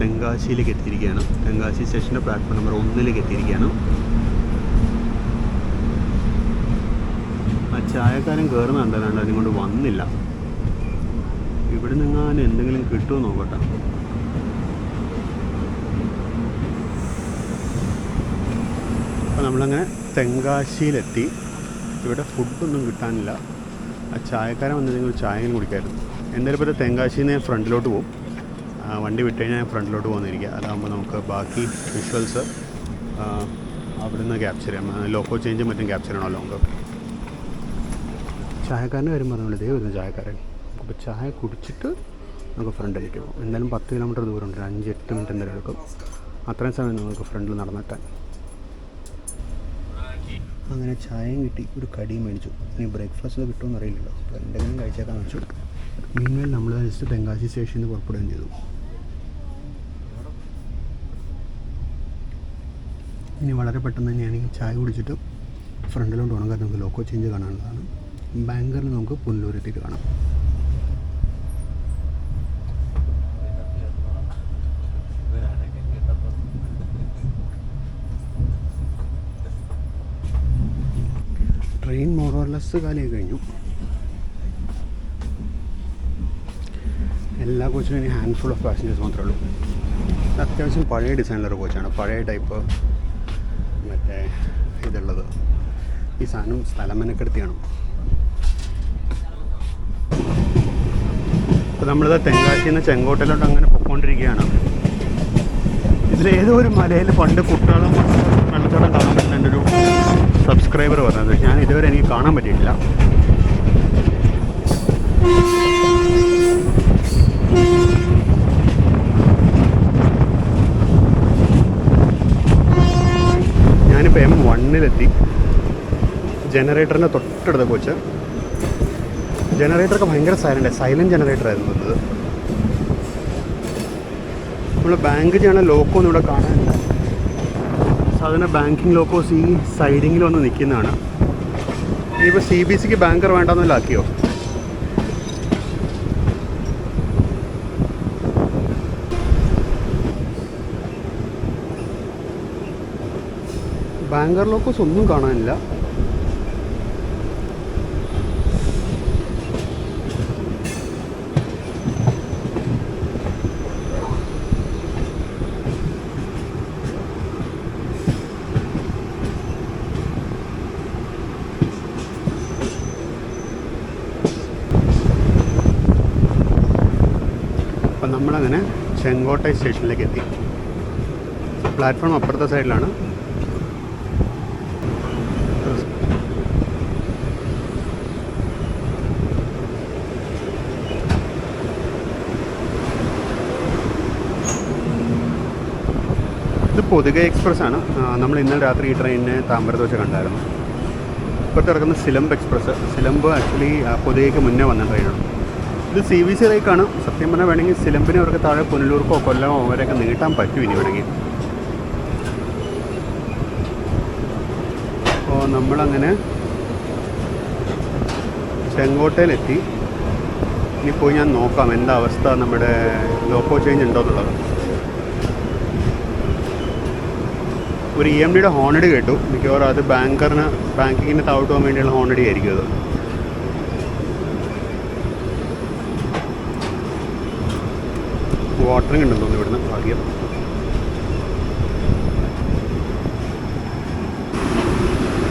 തെങ്കാശിയിലേക്ക് എത്തിയിരിക്കുകയാണ്. തെങ്കാശി സ്റ്റേഷൻ്റെ പ്ലാറ്റ്ഫോം നമ്പർ 1 എത്തിയിരിക്കുകയാണ്. ആ ചായക്കാരൻ കയറുന്ന കണ്ടല്ലാണ്ട് അതിനോട് വന്നില്ല. ഇവിടെ നിന്നാലും എന്തെങ്കിലും കിട്ടുമോ നോക്കട്ടെ. അപ്പോൾ നമ്മളങ്ങനെ തെങ്കാശിയിലെത്തി. ഇവിടെ ഫുഡൊന്നും കിട്ടാനില്ല. ആ ചായക്കാരൻ വന്നിരുന്നെങ്കിൽ ഒരു ചായയും കുടിക്കായിരുന്നു. എന്തായാലും ഇപ്പോൾ തെങ്കാശിയിൽ നിന്ന് ഫ്രണ്ടിലോട്ട് പോകും. വണ്ടി വിട്ട് കഴിഞ്ഞാൽ ഞാൻ ഫ്രണ്ടിലോട്ട് പോകുന്നിരിക്കുക. അതാകുമ്പോൾ നമുക്ക് ബാക്കി വിഷ്വൽസ് അവിടെ നിന്ന് ക്യാപ്ചർ ചെയ്യാം. ലോക്കോ ചേഞ്ചും മറ്റും ക്യാപ്ചർ ചെയ്യണമല്ലോ നമുക്ക്. ചായക്കാരൻ്റെ കാര്യം പറഞ്ഞുകൊണ്ട് ഇതേ വരുന്നു ചായക്കാരൻ. അപ്പോൾ ചായ കുടിച്ചിട്ട് നമുക്ക് ഫ്രണ്ടിലേക്ക് പോകും. എന്തായാലും 10 കിലോമീറ്റർ ദൂരമുണ്ട്. 5-8 മിനിറ്റ് എന്തായാലും എടുക്കും. അത്രയും സമയം നമുക്ക് ഫ്രണ്ടിൽ നടന്നെത്താൻ. അങ്ങനെ ചായയും കിട്ടി, ഒരു കടിയും മേടിച്ചു. ഇനി ബ്രേക്ക്ഫാസ്റ്റ് കിട്ടുമെന്ന് അറിയില്ലല്ലോ. അപ്പോൾ എന്തെങ്കിലും കഴിച്ചേക്കാന്ന് വെച്ചു. മീൻമേൽ നമ്മൾ ജസ്റ്റ് തെങ്കാശി സ്റ്റേഷനിൽ നിന്ന് പുറപ്പെടുകയും ചെയ്തു. ഇനി വളരെ പെട്ടെന്ന് തന്നെയാണെങ്കിൽ ചായ കുടിച്ചിട്ട് ഫ്രണ്ടിലോട്ട് പോകണം. കാരണം നമുക്ക് ലോക്കോ ചേഞ്ച് കാണാനുള്ളതാണ്. ബാങ്കറിൽ നമുക്ക് പുനലൂരെത്തിയിട്ട് കാണാം. ട്രെയിൻ മോറോർലെസ് കാലിയായി കഴിഞ്ഞു. എല്ലാ കോച്ചിലും ഇനി ഹാൻഡ്ഫുൾ ഓഫ് പാസഞ്ചേഴ്സ് മാത്രമേ ഉള്ളൂ. അത്യാവശ്യം പഴയ ഡിസൈനിലൊരു കോച്ചാണ്. പഴയ ടൈപ്പ് മറ്റേ ഇതുള്ളത്. ഈ സാധനം സ്ഥലം മെനക്കെടുത്തിയാണ്. അപ്പോൾ നമ്മളിത് തെങ്കാശിയിൽ നിന്ന് ചെങ്കോട്ടയിലോട്ട് അങ്ങനെ പൊയ്ക്കൊണ്ടിരിക്കുകയാണ്. ഇതിലേതോ ഒരു മലയിൽ പണ്ട് കുട്ടികളും വെള്ളത്തോളം കാണാൻ പറ്റുന്ന എൻ്റെ ഒരു സബ്സ്ക്രൈബർ പറഞ്ഞത്. ഞാൻ ഇതുവരെ എനിക്ക് കാണാൻ പറ്റിയിട്ടില്ല. ഞാനിപ്പോൾ M1 ജനറേറ്ററിൻ്റെ തൊട്ടടുത്ത കോച്ച്. ജനറേറ്ററൊക്കെ ഭയങ്കര സൈലൻറ്റ് ജനറേറ്ററായിരുന്നു അത്. നമ്മൾ ബാങ്ക് ചെയ്യണ ലോക്കോ ഒന്നും ഇവിടെ കാണാനില്ല. സാധാരണ ബാങ്കിങ് ലോക്കോസ് ഈ സൈഡിങ്ങിൽ വന്ന് നിൽക്കുന്നതാണ്. ഇനിയിപ്പോൾ CBCക്ക് ബാങ്കർ വേണ്ടെന്നല്ല ആക്കിയോ? ബാങ്കർ ലോക്കോസ് ഒന്നും കാണാനില്ല. നമ്മളങ്ങനെ ചെങ്കോട്ടை സ്റ്റേഷനിലേക്ക് എത്തി. പ്ലാറ്റ്ഫോം അപ്പുറത്തെ സൈഡിലാണ്. ഇത് പൊതുഗ എക്സ്പ്രസ് ആണ്. നമ്മൾ ഇന്നലെ രാത്രി ഈ ട്രെയിനിനെ താമ്പരത്ത് വെച്ച് കണ്ടായിരുന്നു. ഇപ്പോഴത്തെ ഇറക്കുന്ന സിലംബ് എക്സ്പ്രസ്. സിലംബ് ആക്ച്വലി പൊതുഗയ്ക്ക് മുന്നേ വന്ന ട്രെയിനാണ്. ഇത് CVC റേക്കാണ്. സത്യം പറഞ്ഞാൽ വേണമെങ്കിൽ സിലംബിനെ അവർക്ക് താഴെ പുനലൂർക്കോ കൊല്ലമോ അവരെയൊക്കെ നീട്ടാൻ പറ്റും ഇനി വേണമെങ്കിൽ. അപ്പോൾ നമ്മളങ്ങനെ ചെങ്കോട്ടയിലെത്തി. ഇനി പോയി ഞാൻ നോക്കാം എന്താ അവസ്ഥ, നമ്മുടെ ലോക്കോ ചേഞ്ച് ഉണ്ടോ എന്നുള്ളത്. ഒരു EMDയുടെ ഹോണടി കേട്ടു. മിക്കവാറും അത് ബാങ്കിങ്ങിന് താഴോട്ട് പോകാൻ വേണ്ടിയുള്ള ഹോണടി ആയിരിക്കും അത്. വാട്ടറിങ് ഉണ്ടെന്ന് തോന്നുന്നു ഇവിടുന്ന്. ഭാഗ്യം.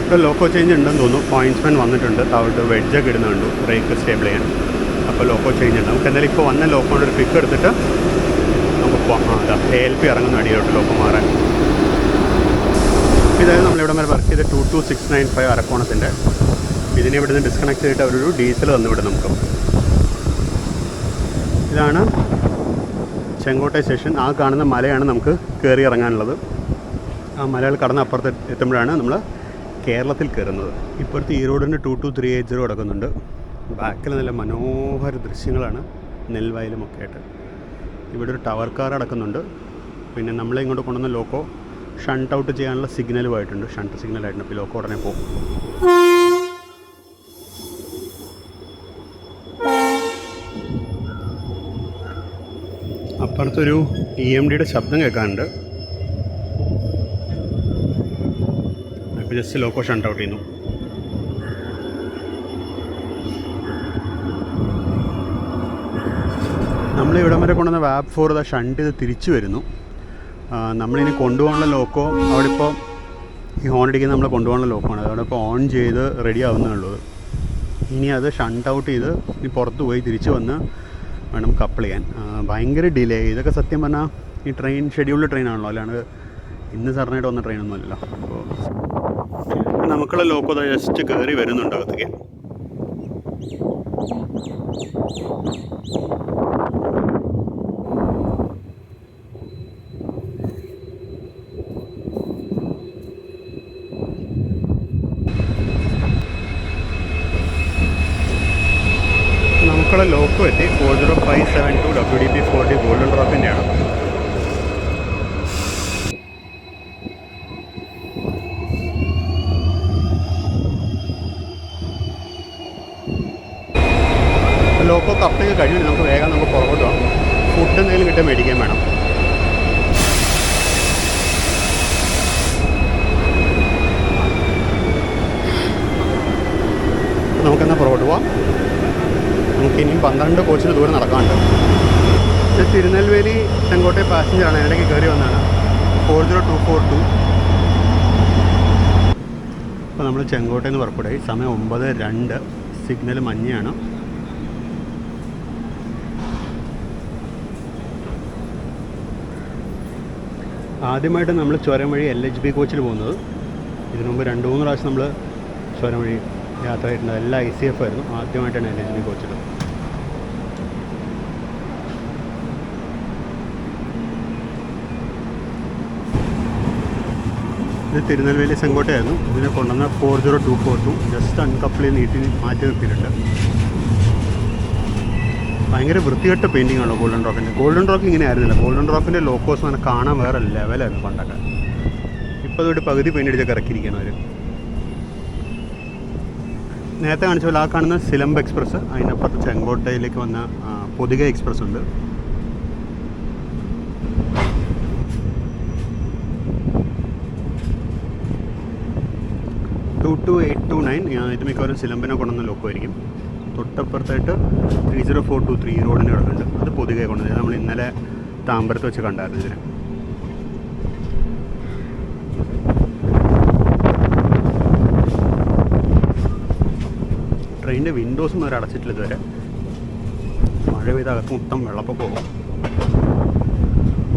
ഇപ്പോൾ ലോക്കോ ചേഞ്ച് ഉണ്ടെന്ന് തോന്നുന്നു. പോയിൻറ്റ്സ്മാൻ വന്നിട്ടുണ്ട്. താഴോട്ട് വെഡ്ജൊക്കെ ഇടുന്നുണ്ട് ബ്രേക്ക് സ്റ്റേബിൾ ചെയ്യാൻ. അപ്പോൾ ലോക്കോ ചേഞ്ച് ഉണ്ട്. നമുക്ക് എന്തായാലും ഇപ്പോൾ വന്ന ലോക്കോയുടെ ഒരു പിക്ക് എടുത്തിട്ട് നമുക്ക് പോകാം. അതാ ALP ഇറങ്ങുന്ന അടിയോട്ട് ലോക്കോ മാറാൻ. ഇതായത് നമ്മളിവിടെ വരെ വർക്ക് ചെയ്ത 22695 അരക്കോണത്തിൻ്റെ. ഇതിനെ ഇവിടുന്ന് ഡിസ്കണക്ട് ചെയ്തിട്ട് അവരൊരു ഡീസൽ തന്നുവിടും നമുക്ക്. ഇതാണ് ചെങ്കോട്ടை സ്റ്റേഷൻ. ആ കാണുന്ന മലയാണ് നമുക്ക് കയറി ഇറങ്ങാനുള്ളത്. ആ മലകൾ കടന്ന് അപ്പുറത്ത് എത്തുമ്പോഴാണ് നമ്മൾ കേരളത്തിൽ കയറുന്നത്. ഇപ്പോഴത്തെ ഈ റോഡിന് 22380 കിടക്കുന്നുണ്ട്. ബാക്കിൽ നല്ല മനോഹര ദൃശ്യങ്ങളാണ് നെൽവയലുമൊക്കെ ആയിട്ട്. ഇവിടെ ഒരു ടവർ കാർ അടക്കുന്നുണ്ട്. പിന്നെ നമ്മളെ ഇങ്ങോട്ട് കൊണ്ടുവന്ന ലോക്കോ ഷണ്ട് ഔട്ട് ചെയ്യാനുള്ള സിഗ്നലുമായിട്ടുണ്ട്. ഷണ്ട് സിഗ്നലായിട്ടുണ്ട്. ഇപ്പോൾ ലോക്കോ ഉടനെ പോകും. അപ്പുറത്തൊരു EMDയുടെ ശബ്ദം കേൾക്കാനുണ്ട്. ഇപ്പോൾ ജസ്റ്റ് ലോക്കോ ഷണ്ട് ഔട്ട് ചെയ്യുന്നു. നമ്മളിവിടം വരെ കൊണ്ടുവന്ന വാബ് 4 ഷണ്ട് ചെയ്ത് തിരിച്ചു വരുന്നു. നമ്മളിനി കൊണ്ടുപോകാനുള്ള ലോക്കോ അവിടെ ഇപ്പോൾ ഈ ഹോൺ അടിക്കുന്ന നമ്മൾ കൊണ്ടുപോകാനുള്ള ലോക്കമാണ്. അതവിടെ ഇപ്പോൾ ഓൺ ചെയ്ത് റെഡി ആവുന്നതുള്ളത്. ഇനി അത് ഷണ്ട് ഔട്ട് ചെയ്ത് ഇനി പുറത്ത് പോയി തിരിച്ച് വന്ന് വേണം കപ്പിൾ ചെയ്യാൻ. ഭയങ്കര ഡിലേ. ഇതൊക്കെ സത്യം പറഞ്ഞാൽ ഈ ട്രെയിൻ ഷെഡ്യൂൾഡ് ട്രെയിനാണല്ലോ, അല്ലാണ്ട് ഇന്ന് സഡനായിട്ട് വന്ന ട്രെയിനൊന്നും അല്ലല്ലോ. അപ്പോൾ നമുക്കുള്ള ലോക്കോ ജസ്റ്റ് കയറി വരുന്നുണ്ട് അകത്തേക്ക്. നമുക്കുള്ള ലോക്കോ എത്തി. 40572 WDP-40 ഗോൾഡൻ ഡ്രോപ്പിൻ്റെയാണ്. ലോക്കോ കപ്പിങ് കഴിഞ്ഞു. നമുക്ക് വേഗം നമുക്ക് പുറകോട്ട് പോകാം. ഫുഡ് എന്തെങ്കിലും കിട്ടാൻ മേടിക്കാൻ വേണം. നമുക്കെന്നാൽ പുറകോട്ട് പോവാം. നമുക്കിനിയും 12 കോച്ചിന് ദൂരം നടക്കാനുണ്ട്. ഇത് തിരുനെൽവേലി ചെങ്കോട്ടை പാസഞ്ചറാണ്. ഇടയ്ക്ക് കയറി വന്നതാണ്. 40242. അപ്പോൾ നമ്മൾ ചെങ്കോട്ടയിൽ നിന്ന് പുറപ്പെടുകയായി. സമയം 9:02. സിഗ്നൽ മഞ്ഞയാണ്. ആദ്യമായിട്ട് നമ്മൾ ചുരം വഴി LHB കോച്ചിൽ പോകുന്നത്. ഇതിനു മുമ്പ് 2-3 പ്രാവശ്യം നമ്മൾ ചുരം വഴി യാത്ര ചെയ്തിട്ടുണ്ട്. എല്ലാം ICF ആയിരുന്നു. ആദ്യമായിട്ടാണ് LHB കോച്ചിൽ. ഇത് തിരുനെൽവേലി ചെങ്കോട്ടയായിരുന്നു. ഇതിനെ കൊണ്ടുവന്ന 40242 ജസ്റ്റ് അൺകപ്പിൾ നീട്ടി മാറ്റി നിർത്തിയിട്ടുണ്ട്. ഭയങ്കര വൃത്തികെട്ട പെയിൻറ്റിംഗ് ആണോ ഗോൾഡൻ റോക്കിൻ്റെ. ഗോൾഡൻ റോക്ക് ഇങ്ങനെ ആയിരുന്നില്ല. ഗോൾഡൻ റോക്കിൻ്റെ ലോക്കോസ് അങ്ങനെ കാണാൻ വേറെ ലെവലായിരുന്നു പണ്ടൊക്കെ. ഇപ്പോൾ അതൊരു പകുതി പെയിൻ്റ് അടിച്ചൊക്കെ ഇറക്കിയിരിക്കുകയാണ് അവർ. നേരത്തെ കാണിച്ച പോലെ ആ കാണുന്ന സിലംബ് എക്സ്പ്രസ്, അതിനപ്പുറത്ത് ചെങ്കോട്ടയിലേക്ക് വന്ന പൊതുഗ എക്സ്പ്രസ് ഉണ്ട്. ഇത് മിക്കവാറും സിലംബിനെ കൊണ്ടുവന്ന ലോക്കോ ആയിരിക്കും. തൊട്ടപ്പുറത്തായിട്ട് 30423 റോഡിന് കിടക്കുന്നുണ്ട്. അത് പൊതുഗ കൊണ്ടുവന്നത്. നമ്മൾ ഇന്നലെ താമ്പരത്ത് വെച്ച് കണ്ടായിരുന്നു ഇതിന്. ട്രെയിനിൻ്റെ വിൻഡോസും അവർ അടച്ചിട്ടില്ല ഇതുവരെ. മഴ പെയ്ത അകത്ത് മൊത്തം വെള്ളപ്പൊക്കമാകും.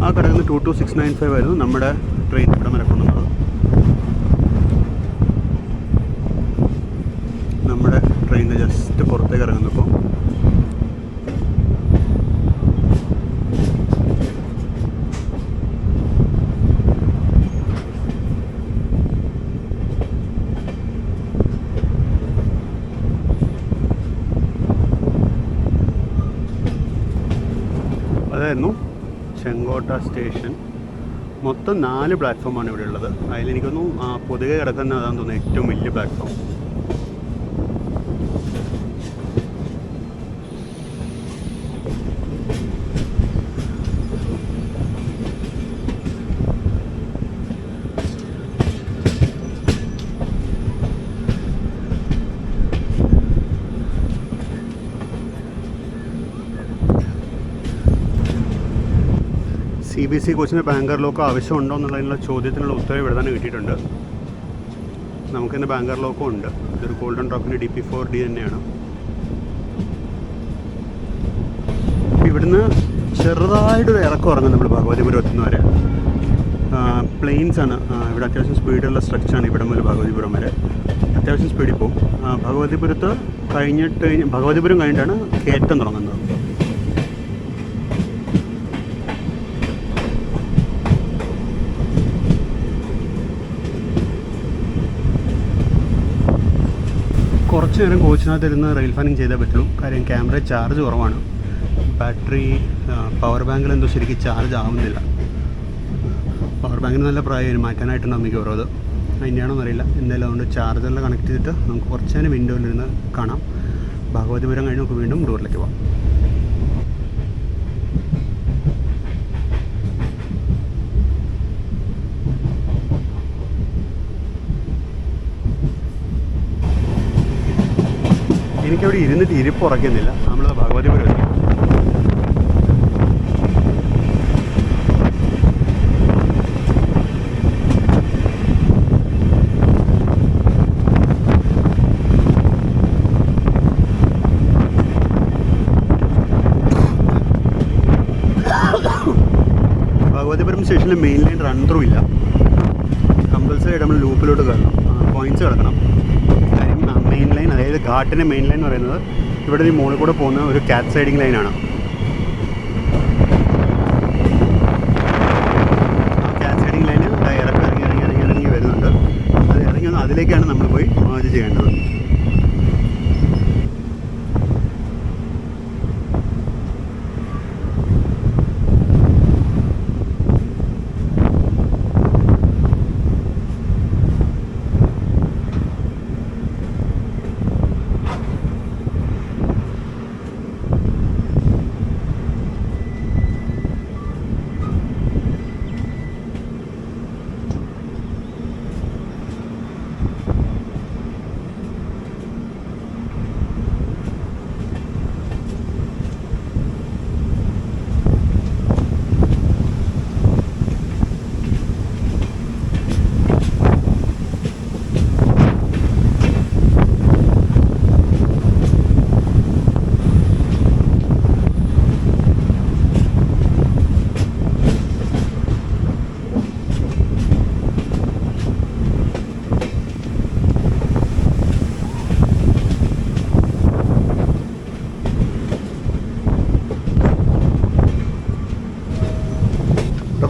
ആ കിടക്കുന്ന 22695 ആയിരുന്നു നമ്മുടെ ട്രെയിൻ ഇവിടെ വരെ കൊണ്ടുവന്നത്. നമ്മുടെ ട്രെയിനിന് ജസ്റ്റ് പുറത്തേക്ക് ഇറങ്ങുന്നപ്പോൾ അതായിരുന്നു ചെങ്കോട്ട സ്റ്റേഷൻ. മൊത്തം 4 പ്ലാറ്റ്ഫോമാണ് ഇവിടെ ഉള്ളത്. അതിലെനിക്കൊന്നും പൊതുവെ കിടക്കുന്ന അതാണെന്ന് തോന്നുന്നു ഏറ്റവും വലിയ പ്ലാറ്റ്ഫോം. CBSE കോച്ചിന് ബാങ്കർ ലോക്ക് ആവശ്യമുണ്ടോ എന്നുള്ളതിനുള്ള ചോദ്യത്തിനുള്ള ഉത്തരവ് ഇവിടെ തന്നെ കിട്ടിയിട്ടുണ്ട്. നമുക്കിന്ന് ബാങ്കർ ലോക്കും ഉണ്ട്. ഇതൊരു ഗോൾഡൻ ഡ്രോപ്പിൻ്റെ DP4D തന്നെയാണ്. ഇവിടുന്ന് ചെറുതായിട്ടൊരു ഇറക്കം ഇറങ്ങും നമ്മൾ ഭഗവതിപുരം എത്തുന്നവരെ. പ്ലെയിൻസ് ആണ് ഇവിടെ. അത്യാവശ്യം സ്പീഡുള്ള സ്ട്രെച്ചാണ് ഇവിടെ മുതൽ ഭഗവതിപുരം വരെ. അത്യാവശ്യം സ്പീഡിൽ പോകും. ഭഗവതിപുരം കഴിഞ്ഞിട്ടാണ് കയറ്റം തുടങ്ങുന്നത്. കുറച്ച് നേരം കോച്ചിനകത്തിരുന്ന് റെയിൽ ഫാനിങ് ചെയ്തേ പറ്റുള്ളൂ. കാര്യം ക്യാമറ ചാർജ് കുറവാണ്. ബാറ്ററി പവർ ബാങ്കിൽ എന്തോ ശരിക്കും ചാർജ് ആവുന്നില്ല. പവർ ബാങ്കിന് നല്ല പ്രായം മാറ്റാനായിട്ടുണ്ടാവും മിക്കവാറും. അത് അതിൻ്റെയാണോ എന്നറിയില്ല. എന്തായാലും അതുകൊണ്ട് ചാർജറിൽ കണക്ട് ചെയ്തിട്ട് നമുക്ക് കുറച്ച് നേരം വിൻഡോയിലിരുന്ന് കാണാം. ഭഗവതിപുരം കഴിഞ്ഞ് നമുക്ക് വീണ്ടും ഡോറിലേക്ക് പോകാം. എനിക്കവിടെ ഇരുന്നിട്ട് ഇരിപ്പ് ഉറക്കുന്നില്ല. നമ്മൾ ഭഗവതിപുരം എത്തി. ഭഗവതിപുരം സ്റ്റേഷനിൽ മെയിൻ ലൈൻ റൺ ത്രൂ ഇല്ല. കമ്പൽസറി ആയിട്ട് നമ്മൾ ലൂപ്പിലോട്ട് കയറണം. പോയിൻറ്റ്സ് കിടക്കണം. മെയിൻ ലൈൻ, അതായത് ഘാട്ടിൻ്റെ മെയിൻ ലൈൻ എന്ന് പറയുന്നത് ഇവിടെ ഈ മുകളിൽ കൂടെ പോകുന്ന ഒരു കാറ്റ് സൈഡിങ് ലൈനാണ്. കാറ്റ് സൈഡിങ് ലൈന് ഇറങ്ങി വരുന്നുണ്ട്. അത് ഇറങ്ങി വന്ന് അതിലേക്കാണ് നമ്മൾ പോയി മേർജ് ചെയ്യേണ്ടത്.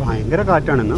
ഭയങ്കര കാറ്റാണെന്ന്.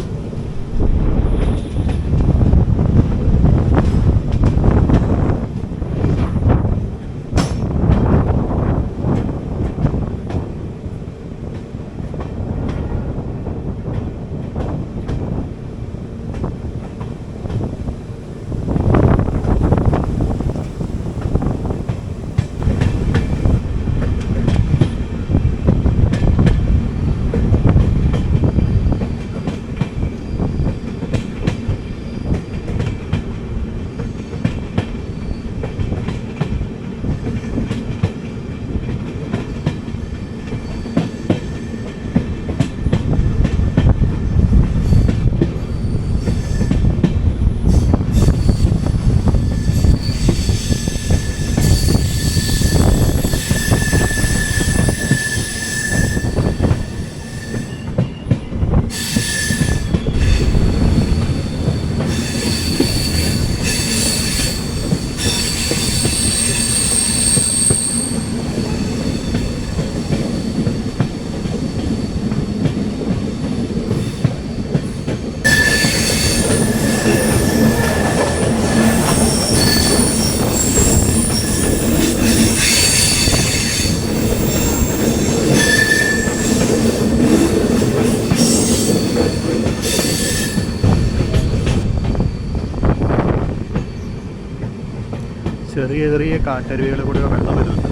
ചെറിയ ചെറിയ കാട്ടരുവികൾ കൂടെ വെള്ളം വരുന്നുണ്ട്.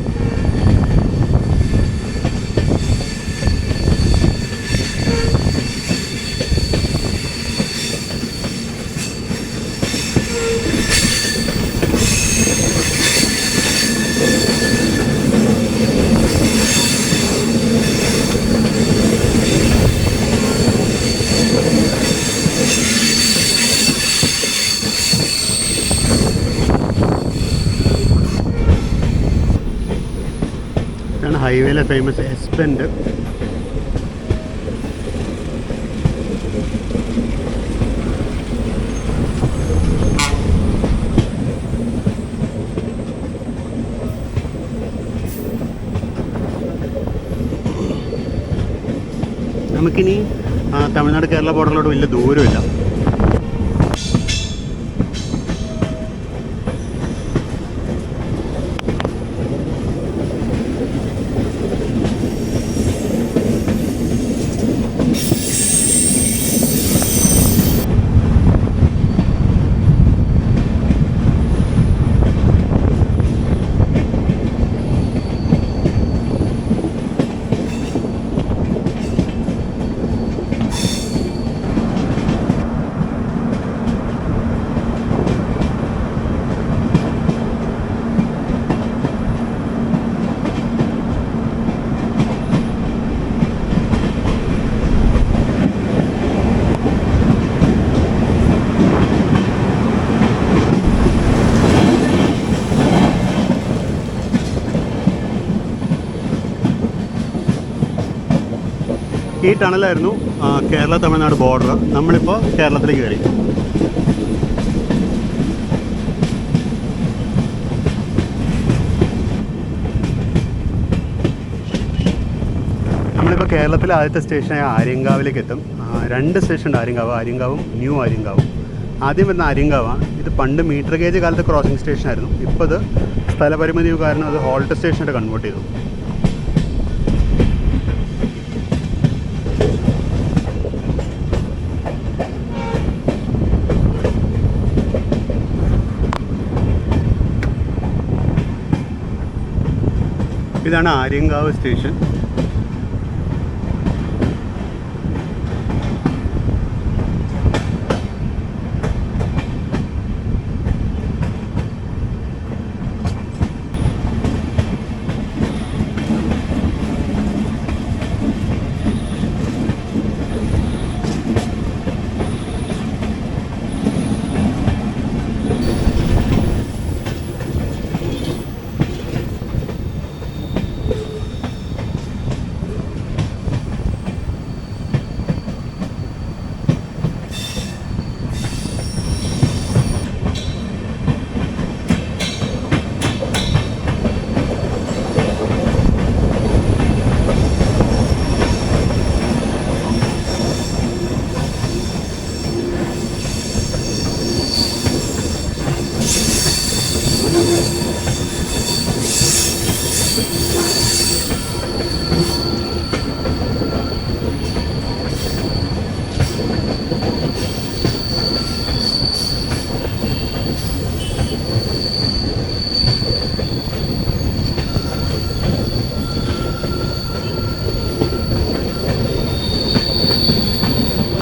ഹൈവേയിലെ ഫേമസ് എസ്പെൻഡ്. നമുക്കിനി തമിഴ്നാട് കേരള ബോർഡറിലോട്ട് വലിയ ദൂരമില്ല. ഈ ടണലായിരുന്നു കേരള തമിഴ്നാട് ബോർഡർ. നമ്മളിപ്പോൾ കേരളത്തിലേക്ക് കയറി. നമ്മളിപ്പോൾ കേരളത്തിലെ ആദ്യത്തെ സ്റ്റേഷനായ ആര്യങ്കാവിലേക്ക് എത്തും. 2 സ്റ്റേഷനുണ്ട് ആര്യങ്കാവും ന്യൂ ആര്യങ്കാവും. ആദ്യം വരുന്ന ആര്യങ്കാവാണ്. ഇത് പണ്ട് മീറ്റർ ഗേജ് കാലത്ത് ക്രോസിംഗ് സ്റ്റേഷനായിരുന്നു. ഇപ്പോൾ ഇത് സ്ഥലപരിമിതി കാരണം അത് ഹോൾട്ട് സ്റ്റേഷനായിട്ട് കൺവേർട്ട് ചെയ്തു. ഇതാണ് ആര്യങ്കാവ് സ്റ്റേഷൻ.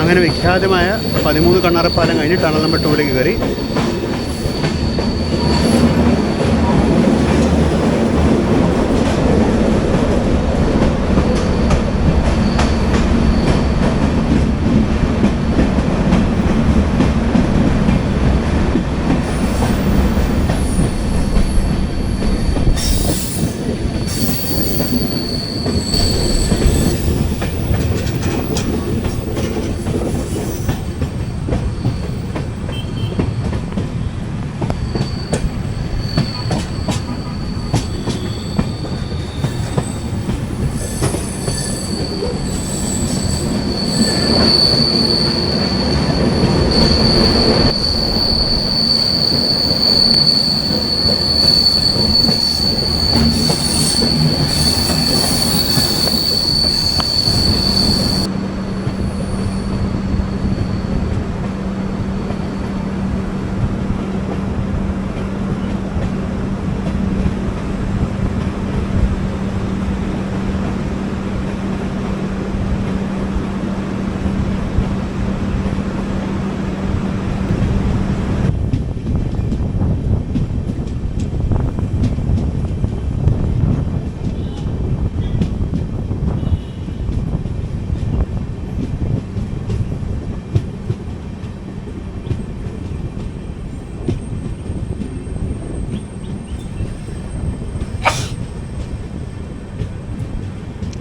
അങ്ങനെ വിഖ്യാതമായ 13 കണ്ണാറപ്പാലം കഴിഞ്ഞ് ടണൽ നമ്പർ 2ലേക്ക് കയറി.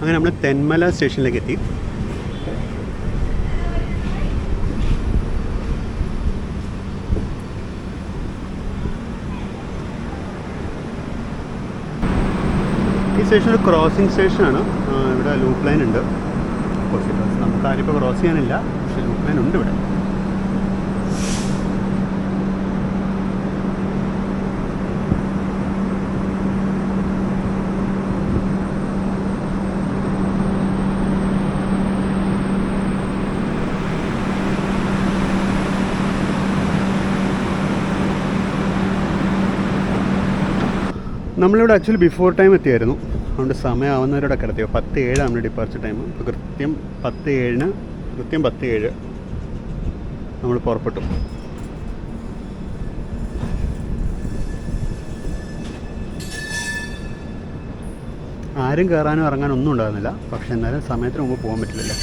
അങ്ങനെ നമ്മൾ തെന്മല സ്റ്റേഷനിലേക്ക് എത്തി. ഈ സ്റ്റേഷൻ ഒരു ക്രോസിംഗ് സ്റ്റേഷനാണ്. ഇവിടെ ലൂപ്പ് ലൈൻ ഉണ്ട്. നമുക്കാരും ഇപ്പോൾ ക്രോസ് ചെയ്യാനില്ല, പക്ഷേ ലൂപ്പ് ലൈൻ ഉണ്ട് ഇവിടെ. നമ്മളിവിടെ ആക്ച്വലി ബിഫോർ ടൈം എത്തിയായിരുന്നു. അതുകൊണ്ട് സമയമാവുന്നവരോടെ കിടത്തിയോ. 10:07 നമ്മുടെ ഡിപ്പാർച്ചർ ടൈം. ഇപ്പോൾ കൃത്യം 10:07 നമ്മൾ പുറപ്പെട്ടു. ആരും കയറാനും ഇറങ്ങാനും ഒന്നും ഉണ്ടാകുന്നില്ല. പക്ഷെ എന്നാലും സമയത്തിന് മുമ്പ് പോകാൻ പറ്റില്ലല്ലോ.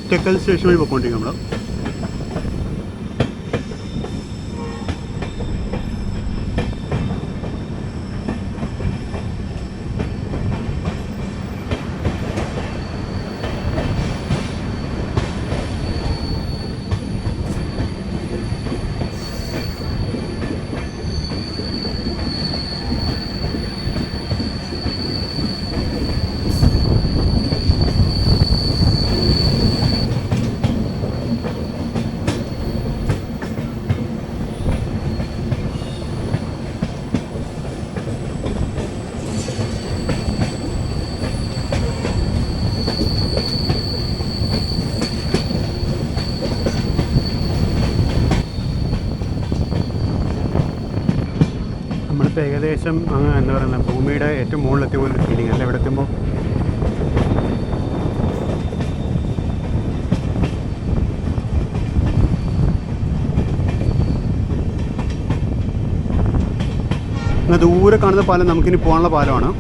ഒറ്റക്കൽ സ്റ്റേഷൻ വഴി പോയിക്കൊണ്ടിരിക്കും നമ്മൾ. നമ്മളിപ്പോൾ ഏകദേശം എന്താ പറയുക, ഭൂമിയുടെ ഏറ്റവും മുകളിലെത്തിയ പോലൊരു ഫീലിംഗ് അല്ല ഇവിടെ എത്തുമ്പോൾ. എന്നാൽ ദൂരെ കാണുന്ന പാലം നമുക്കിനി പോകാനുള്ള പാലമാണ്.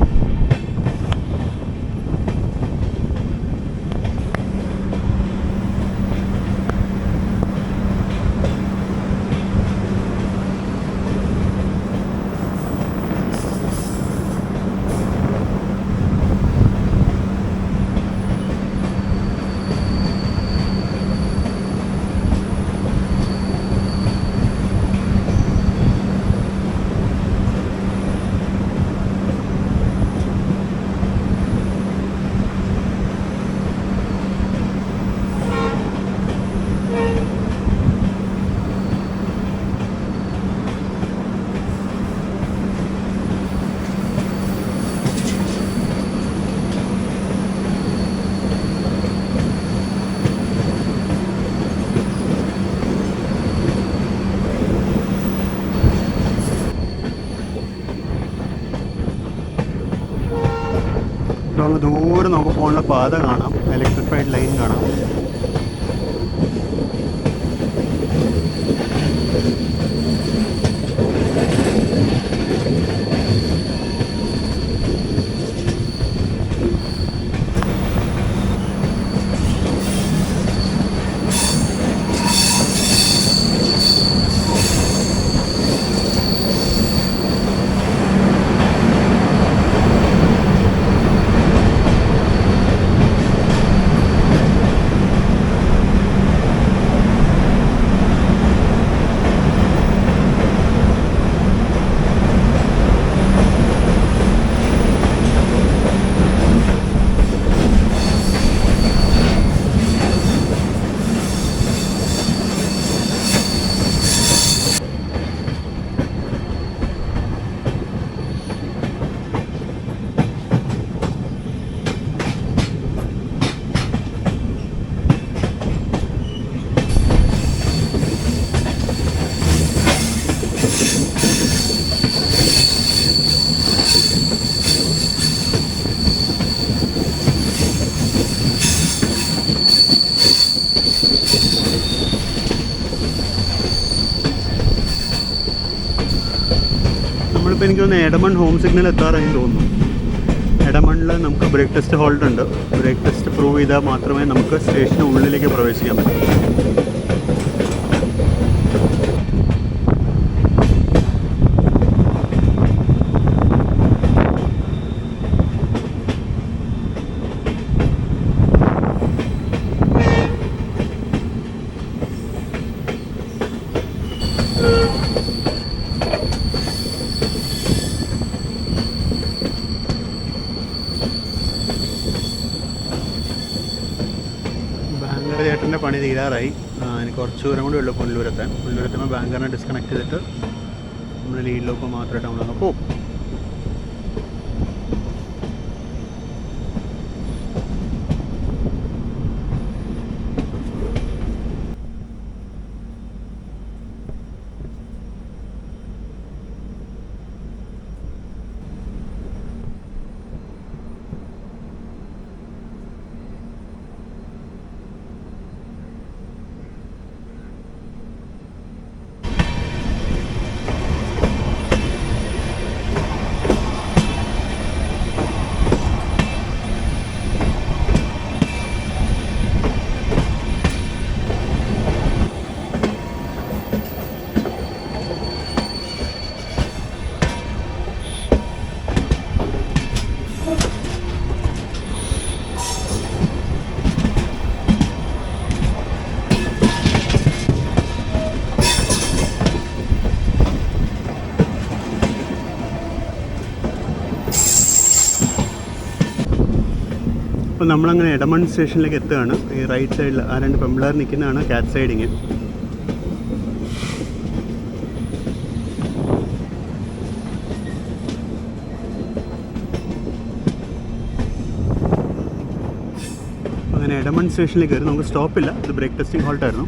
അങ്ങ് ദൂരെ നമുക്ക് പോകാനുള്ള പാത കാണാം, ഇലക്ട്രിഫൈഡ് ലൈൻ കാണാം. നമ്മളിപ്പോൾ എനിക്ക് തോന്നുന്നു എടമൺ ഹോം സിഗ്നൽ എത്താറായി തോന്നുന്നു. എടമണിൽ നമുക്ക് ബ്രേക്ക് ടെസ്റ്റ് ഹോൾഡ് ഉണ്ട്. ബ്രേക്ക് ടെസ്റ്റ് പ്രൂവ് ചെയ്താൽ മാത്രമേ നമുക്ക് സ്റ്റേഷന് ഉള്ളിലേക്ക് പ്രവേശിക്കാൻ പറ്റൂ. ചേട്ടൻ്റെ പണി തീരാറായി. എനിക്ക് കുറച്ച് ദൂരം കൂടി ഉള്ളൂ പുനലൂരെത്താൻ. പുനലൂരെത്തുമ്പോൾ ബാങ്കറിനെ ഡിസ്കണക്ട് ചെയ്തിട്ട് നമ്മൾ ലീഡിലോപ്പം മാത്രമായിട്ട് നമ്മളങ്ങ് പോകും. അപ്പോൾ നമ്മളങ്ങനെ എടമൺ സ്റ്റേഷനിലേക്ക് എത്തുകയാണ്. ഈ റൈറ്റ് സൈഡിൽ ആ രണ്ട് പെമ്പിളാർ നിൽക്കുന്നതാണ് കാറ്റ് സൈഡിങ്. അങ്ങനെ എടമൺ സ്റ്റേഷനിലേക്ക് കയറി. നമുക്ക് സ്റ്റോപ്പില്ല, ഇത് ബ്രേക്ക് ടെസ്റ്റിംഗ് ഹോൾട്ടായിരുന്നു.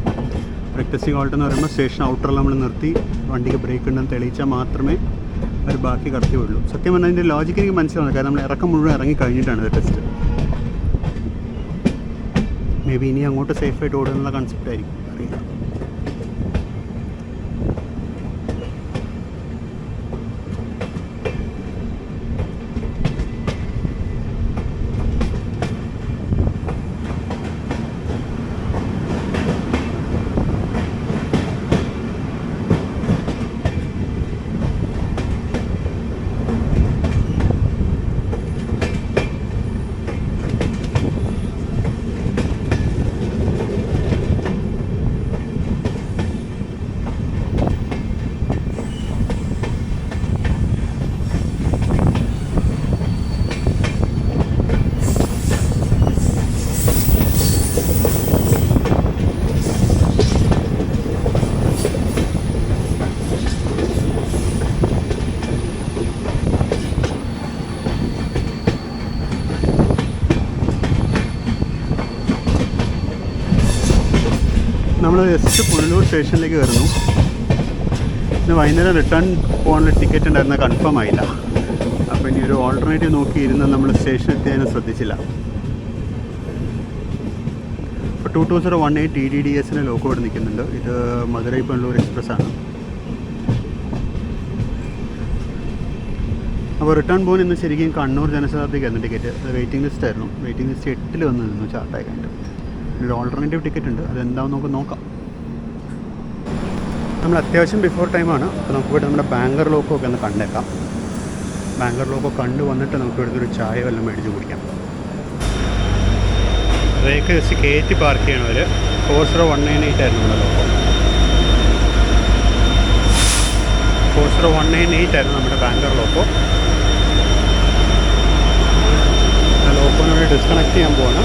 ബ്രേക്ക് ടെസ്റ്റിംഗ് ഹോൾട്ട് എന്ന് പറയുമ്പോൾ സ്റ്റേഷൻ ഔട്ടറിൽ നമ്മൾ നിർത്തി വണ്ടിക്ക് ബ്രേക്ക് ഉണ്ടെന്ന് തെളിയിച്ചാൽ മാത്രമേ അവർ ബാക്കി കടത്തിയുള്ളൂ. സത്യം പറഞ്ഞാൽ അതിൻ്റെ ലോജിക്ക് എനിക്ക് മനസ്സിലാവുന്നത്, കാരണം നമ്മൾ ഇറക്കം മുഴുവൻ ഇറങ്ങി കഴിഞ്ഞിട്ടാണ് ഇത് ടെസ്റ്റ്. മേ ബി ഇനി അങ്ങോട്ട് സേഫായിട്ട് ഓടുന്നുള്ള കൺസെപ്റ്റ് ആയിരിക്കും, അറിയില്ല. നമ്മൾ ജസ്റ്റ് പുനലൂർ സ്റ്റേഷനിലേക്ക് കയറുന്നു. പിന്നെ വൈകുന്നേരം റിട്ടേൺ പോകാനുള്ള ടിക്കറ്റ് ഉണ്ടായിരുന്ന കൺഫേം ആയില്ല. അപ്പോൾ ഇനി ഒരു ഓൾട്ടർനേറ്റീവ് നോക്കിയിരുന്ന് നമ്മൾ സ്റ്റേഷൻ എത്തിയതിന് ശ്രദ്ധിച്ചില്ല. ഇപ്പോൾ 2018 TDDS ലോക്കോ ഇവിടെ നിൽക്കുന്നുണ്ട്. ഇത് മധുരൈ പള്ളൂർ എക്സ്പ്രസ് ആണ്. അപ്പോൾ റിട്ടേൺ പോകുന്ന ഇന്ന് ശരിക്കും കണ്ണൂർ ജനശതാബ്ദിക്കായിരുന്നു ടിക്കറ്റ്. അത് വെയിറ്റിംഗ് ലിസ്റ്റ് ആയിരുന്നു. വെയിറ്റിംഗ് ലിസ്റ്റ് 8 വന്ന് നിന്നു ചാർട്ടായി കഴിഞ്ഞിട്ട്. ഒരു ഓൾട്ടർനേറ്റീവ് ടിക്കറ്റ് ഉണ്ട്, അതെന്താണെന്ന് നമുക്ക് നോക്കാം. നമ്മൾ അത്യാവശ്യം ബിഫോർ ടൈമാണ്. അപ്പോൾ നമുക്ക് ഇവിടെ നമ്മുടെ ബാങ്കർ ലോക്കോ ഒക്കെ ഒന്ന് കണ്ടേക്കാം. ബാങ്കർ ലോക്കോ കണ്ടു വന്നിട്ട് നമുക്ക് ഇവിടുത്തെ ഒരു ചായ വല്ലതും മേടിച്ച് കുടിക്കാം. അതേക്ക് ജസ്റ്റ് കയറ്റി പാർക്ക് ചെയ്യണവർ 4019 ആയിരുന്നു നമ്മുടെ ലോക്കോ. 4019 ആയിരുന്നു നമ്മുടെ ബാങ്കർ ലോക്കോ. ആ ലോക്കോനോട് ഡിസ്കണക്ട് ചെയ്യാൻ പോവാണ്.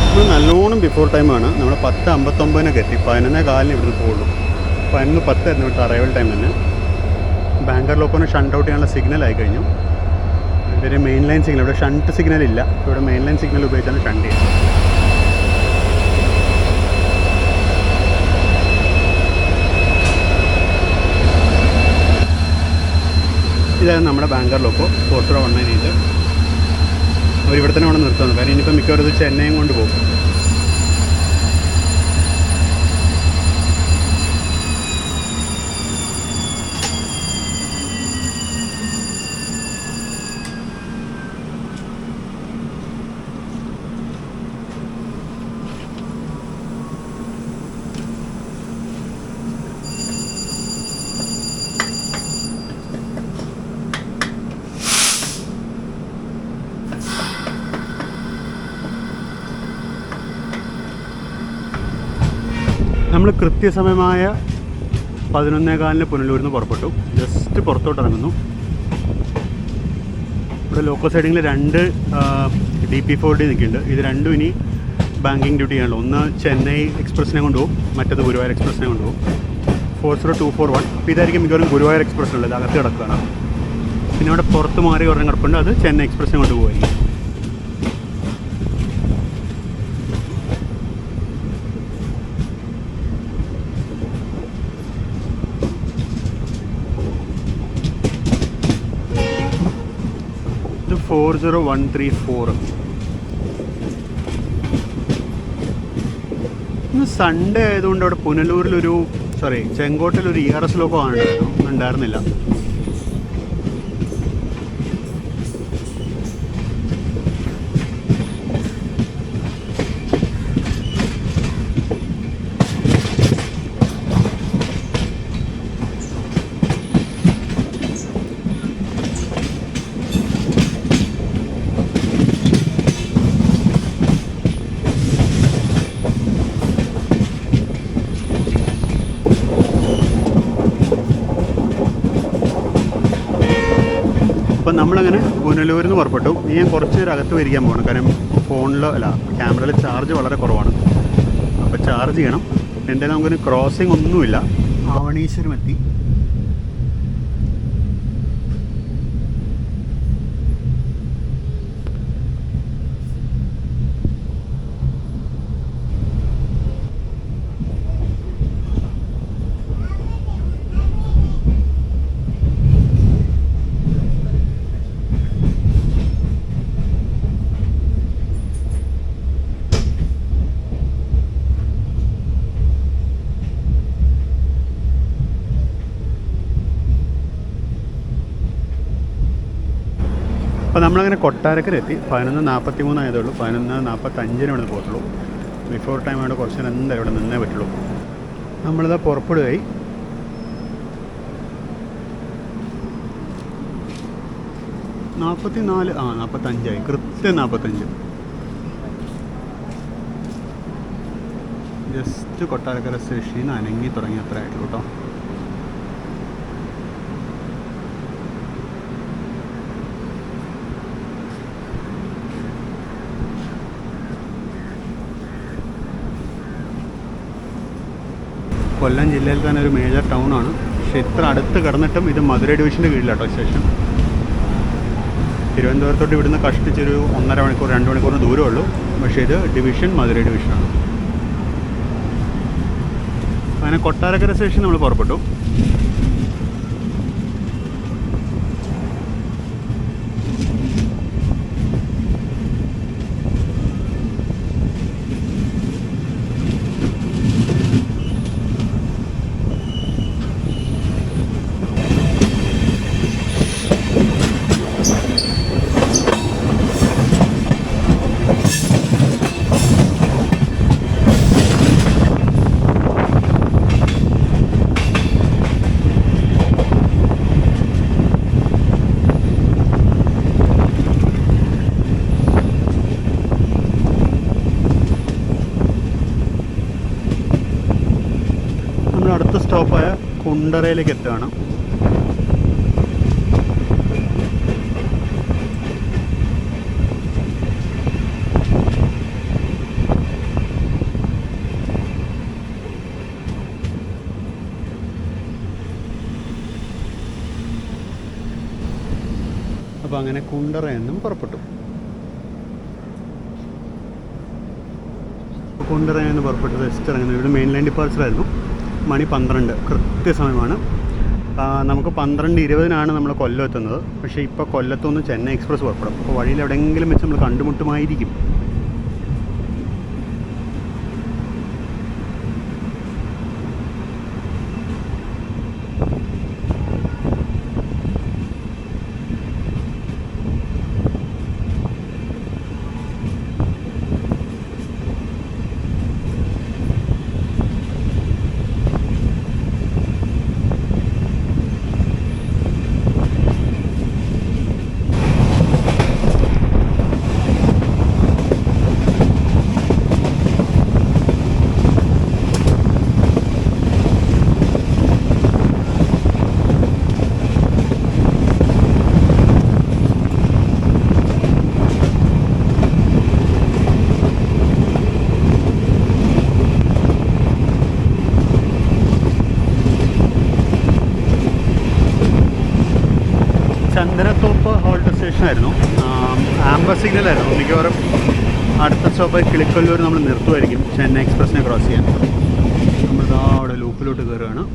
നമ്മൾ നല്ലോണം ബിഫോർ ടൈമാണ്. നമ്മൾ 10:59 എത്തി. 11:15 ഇവിടുന്ന് പോകുള്ളൂ. 11:10 ആയിരുന്നു ഇവിടുത്തെ അറൈവൽ ടൈം തന്നെ. ബാങ്കർ ലോക്കോനെ ഷണ്ട് ഔട്ട് ചെയ്യാനുള്ള സിഗ്നൽ ആയി കഴിഞ്ഞു. ഇവര് മെയിൻ ലൈൻ സിഗ്നൽ, ഇവിടെ ഷണ്ട് സിഗ്നൽ ഇല്ല. ഇവിടെ മെയിൻ ലൈൻ സിഗ്നൽ ഉപയോഗിച്ചാണ് ഷണ്ട് ചെയ്യുന്നത്. ഇതാണ് നമ്മുടെ ബാങ്കർ ലോക്കോ 4019. അവരിവിടെ തന്നെ വേണം നിർത്തുന്നത്. കാരണം ഇനിയിപ്പോൾ മിക്കവാറും ഇത് ചെന്നൈയും കൊണ്ട് പോകും. നമ്മൾ കൃത്യസമയമായ 11:15 പുനലൂരിൽ നിന്ന് പുറപ്പെട്ടു. ജസ്റ്റ് പുറത്തോട്ട് ഇറങ്ങുന്നു. ഇവിടെ ലോക്കൽ സൈഡിങ്ങിൽ 2 DP4D നിൽക്കുന്നുണ്ട്. ഇത് രണ്ടും ഇനി ബാങ്കിങ് ഡ്യൂട്ടി ചെയ്യാനുള്ളൂ. ഒന്ന് ചെന്നൈ എക്സ്പ്രസ്സിനെ കൊണ്ടുപോകും, മറ്റത് ഗുരുവായൂർ എക്സ്പ്രസ്സിനെ കൊണ്ടുപോകും. 40241. അപ്പോൾ ഇതായിരിക്കും മിക്കവാറും ഗുരുവായൂർ എക്സ്പ്രസ് ഉള്ളത്. അകത്ത് കിടക്കുകയാണ്. പിന്നെ അവിടെ പുറത്ത് മാറി ഒരെണ്ണം കിടപ്പുണ്ട്. അത് ചെന്നൈ എക്സ്പ്രസ്സിനെ കൊണ്ടുപോകുമായിരിക്കും. ഇത് 40134. ഇന്ന് സൺഡേ ആയതുകൊണ്ട് അവിടെ പുനലൂരിലൊരു ചെങ്കോട്ടിലൊരു ERS ലോക്കോ ഉണ്ടായിരുന്നില്ല. അപ്പം നമ്മളങ്ങനെ പുനലൂരിൽ നിന്ന് പുറപ്പെട്ടു. ഇനി ഞാൻ കുറച്ച് നേരം അകത്ത് വരിക്കാൻ പോകണം. കാരണം ക്യാമറയിൽ ചാർജ് വളരെ കുറവാണ്. അപ്പോൾ ചാർജ് ചെയ്യണം. എന്തായാലും നമുക്കൊരു ക്രോസിംഗ് ഒന്നുമില്ല. ആവണീശ്വരം എത്തി. അപ്പോൾ നമ്മളങ്ങനെ കൊട്ടാരക്കരെത്തി. 11:43 ആയതേ ഉള്ളൂ. 11:45 ഇവിടുന്ന് പോയിട്ടുള്ളൂ. ബിഫോർ ടൈം ആയിട്ട് കുറച്ച് നേരം എന്തായാലും ഇവിടെ നിന്നേ പറ്റുള്ളൂ. നമ്മളിതാ പുറപ്പെടുകയായി. 44 45 കൃത്യം 45. ജസ്റ്റ് കൊട്ടാരക്കര സ്റ്റേഷനിൽ നിന്ന് അനങ്ങി തുടങ്ങി അത്ര ആയിട്ടുള്ളൂ കേട്ടോ. കൊല്ലം ജില്ലയിൽ തന്നെ ഒരു മേജർ ടൗണാണ്. പക്ഷേ ഇത്ര അടുത്ത് കിടന്നിട്ടും ഇത് മധുരൈ ഡിവിഷൻ്റെ കീഴിലാട്ടോ സ്റ്റേഷൻ. തിരുവനന്തപുരത്തോട്ട് ഇവിടുന്ന് കഷ്ടിച്ചൊരു 1.5 മണിക്കൂർ 2 മണിക്കൂറിന് ദൂരമേ ഉള്ളൂ. പക്ഷേ ഇത് ഡിവിഷൻ മധുരൈ ഡിവിഷനാണ്. അങ്ങനെ കൊട്ടാരക്കര സ്റ്റേഷൻ നമ്മൾ പുറപ്പെട്ടു. അടുത്ത സ്റ്റോപ്പായ കുണ്ടറയിലേക്ക് എത്തുകയാണ്. അപ്പോൾ അങ്ങനെ കുണ്ടറയിൽ നിന്നും പുറപ്പെട്ടു. കുണ്ടറയിൽ നിന്ന് പുറപ്പെട്ടത് ജസ്റ്റ് ഇറങ്ങുന്നത് ഇവിടെ മെയിൻ ലൈൻ ഡിപ്പാർച്ചറായിരുന്നു. മണി 12 കൃത്യസമയമാണ്. നമുക്ക് 12:20 നമ്മൾ കൊല്ലം എത്തുന്നത്. പക്ഷേ ഇപ്പോൾ കൊല്ലത്തുനിന്ന് ചെന്നൈ എക്സ്പ്രസ് പുറപ്പെടും. അപ്പോൾ വഴിയിൽ എവിടെയെങ്കിലും വെച്ച് നമ്മൾ കണ്ടുമുട്ടുമായിരിക്കും. ചന്ദനത്തോപ്പ് ഹോൾട്ട് സ്റ്റേഷനായിരുന്നു. ആംബർ സിഗ്നലായിരുന്നു. മിക്കവാറും അടുത്ത സ്റ്റോപ്പായി കിളിക്കൊല്ലൂർ നമ്മൾ നിർത്തുമായിരിക്കും ചെന്നൈ എക്സ്പ്രസിനെ ക്രോസ് ചെയ്യാൻ. നമ്മളിതാ അവിടെ ലൂപ്പിലോട്ട് കയറുകയാണ്.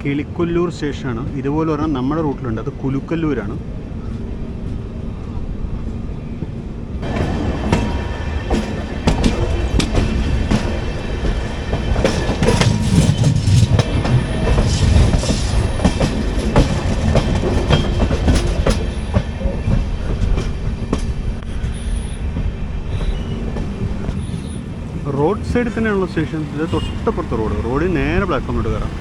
കിളിക്കൊല്ലൂർ സ്റ്റേഷനാണ്. ഇതുപോലെ പറഞ്ഞാൽ നമ്മുടെ റൂട്ടിലുണ്ട്. അത് കുലുക്കല്ലൂരാണ്. റോഡ് സൈഡിൽ തന്നെയാണല്ലോ സ്റ്റേഷൻ. ഇത് തൊട്ടപ്പുറത്ത് റോഡിൽ നേരെ പ്ലാറ്റ്ഫോമിലോട്ട് കയറാം.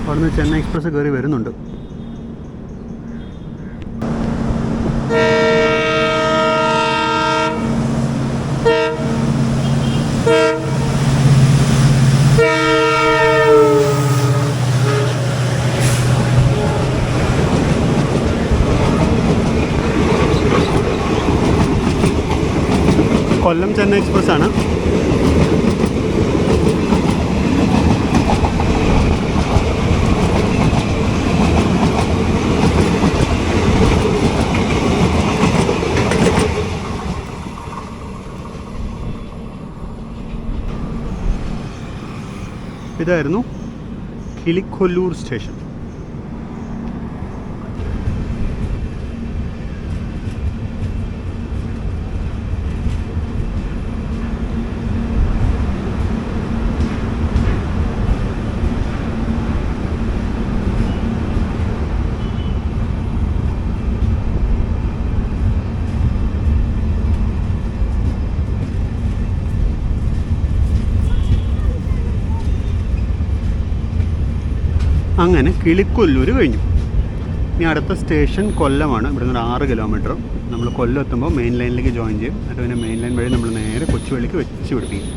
അവിടുന്ന് ചെന്നൈ എക്സ്പ്രസ് കയറി വരുന്നുണ്ട്. കൊല്ലം ചെന്നൈ എക്സ്പ്രസ് ആണ്. ഇതായിരുന്നു കിളിക്കൊല്ലൂർ സ്റ്റേഷൻ. അങ്ങനെ കിളിക്കൊല്ലൂർ കഴിഞ്ഞു. ഇനി അടുത്ത സ്റ്റേഷൻ കൊല്ലമാണ്. ഇവിടെ നിന്ന് 6 കിലോമീറ്റർ. നമ്മൾ കൊല്ലം എത്തുമ്പോൾ മെയിൻ ലൈനിലേക്ക് ജോയിൻ ചെയ്യും. എന്നിട്ട് പിന്നെ മെയിൻ ലൈൻ വഴി നമ്മൾ നേരെ കൊച്ചുവേളിക്ക് വെച്ച് പിടിപ്പിക്കും.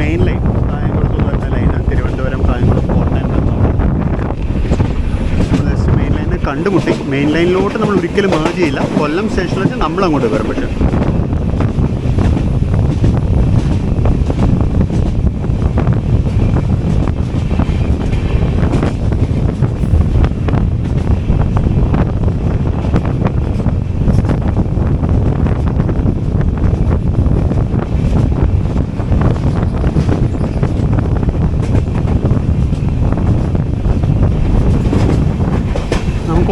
മെയിൻ ലൈൻ, കായംകുളത്ത് വരുന്ന ലൈനാണ്. തിരുവനന്തപുരം, കായംകുളം, കോട്ടയം, ജസ്റ്റ് മെയിൻ ലൈനെ കണ്ടുമുട്ടി. മെയിൻ ലൈനിലോട്ട് നമ്മൾ ഒരിക്കലും മേർജ് ചെയ്യില്ല. കൊല്ലം സ്റ്റേഷനിൽ വെച്ച് നമ്മൾ അങ്ങോട്ട് കയറും. പക്ഷേ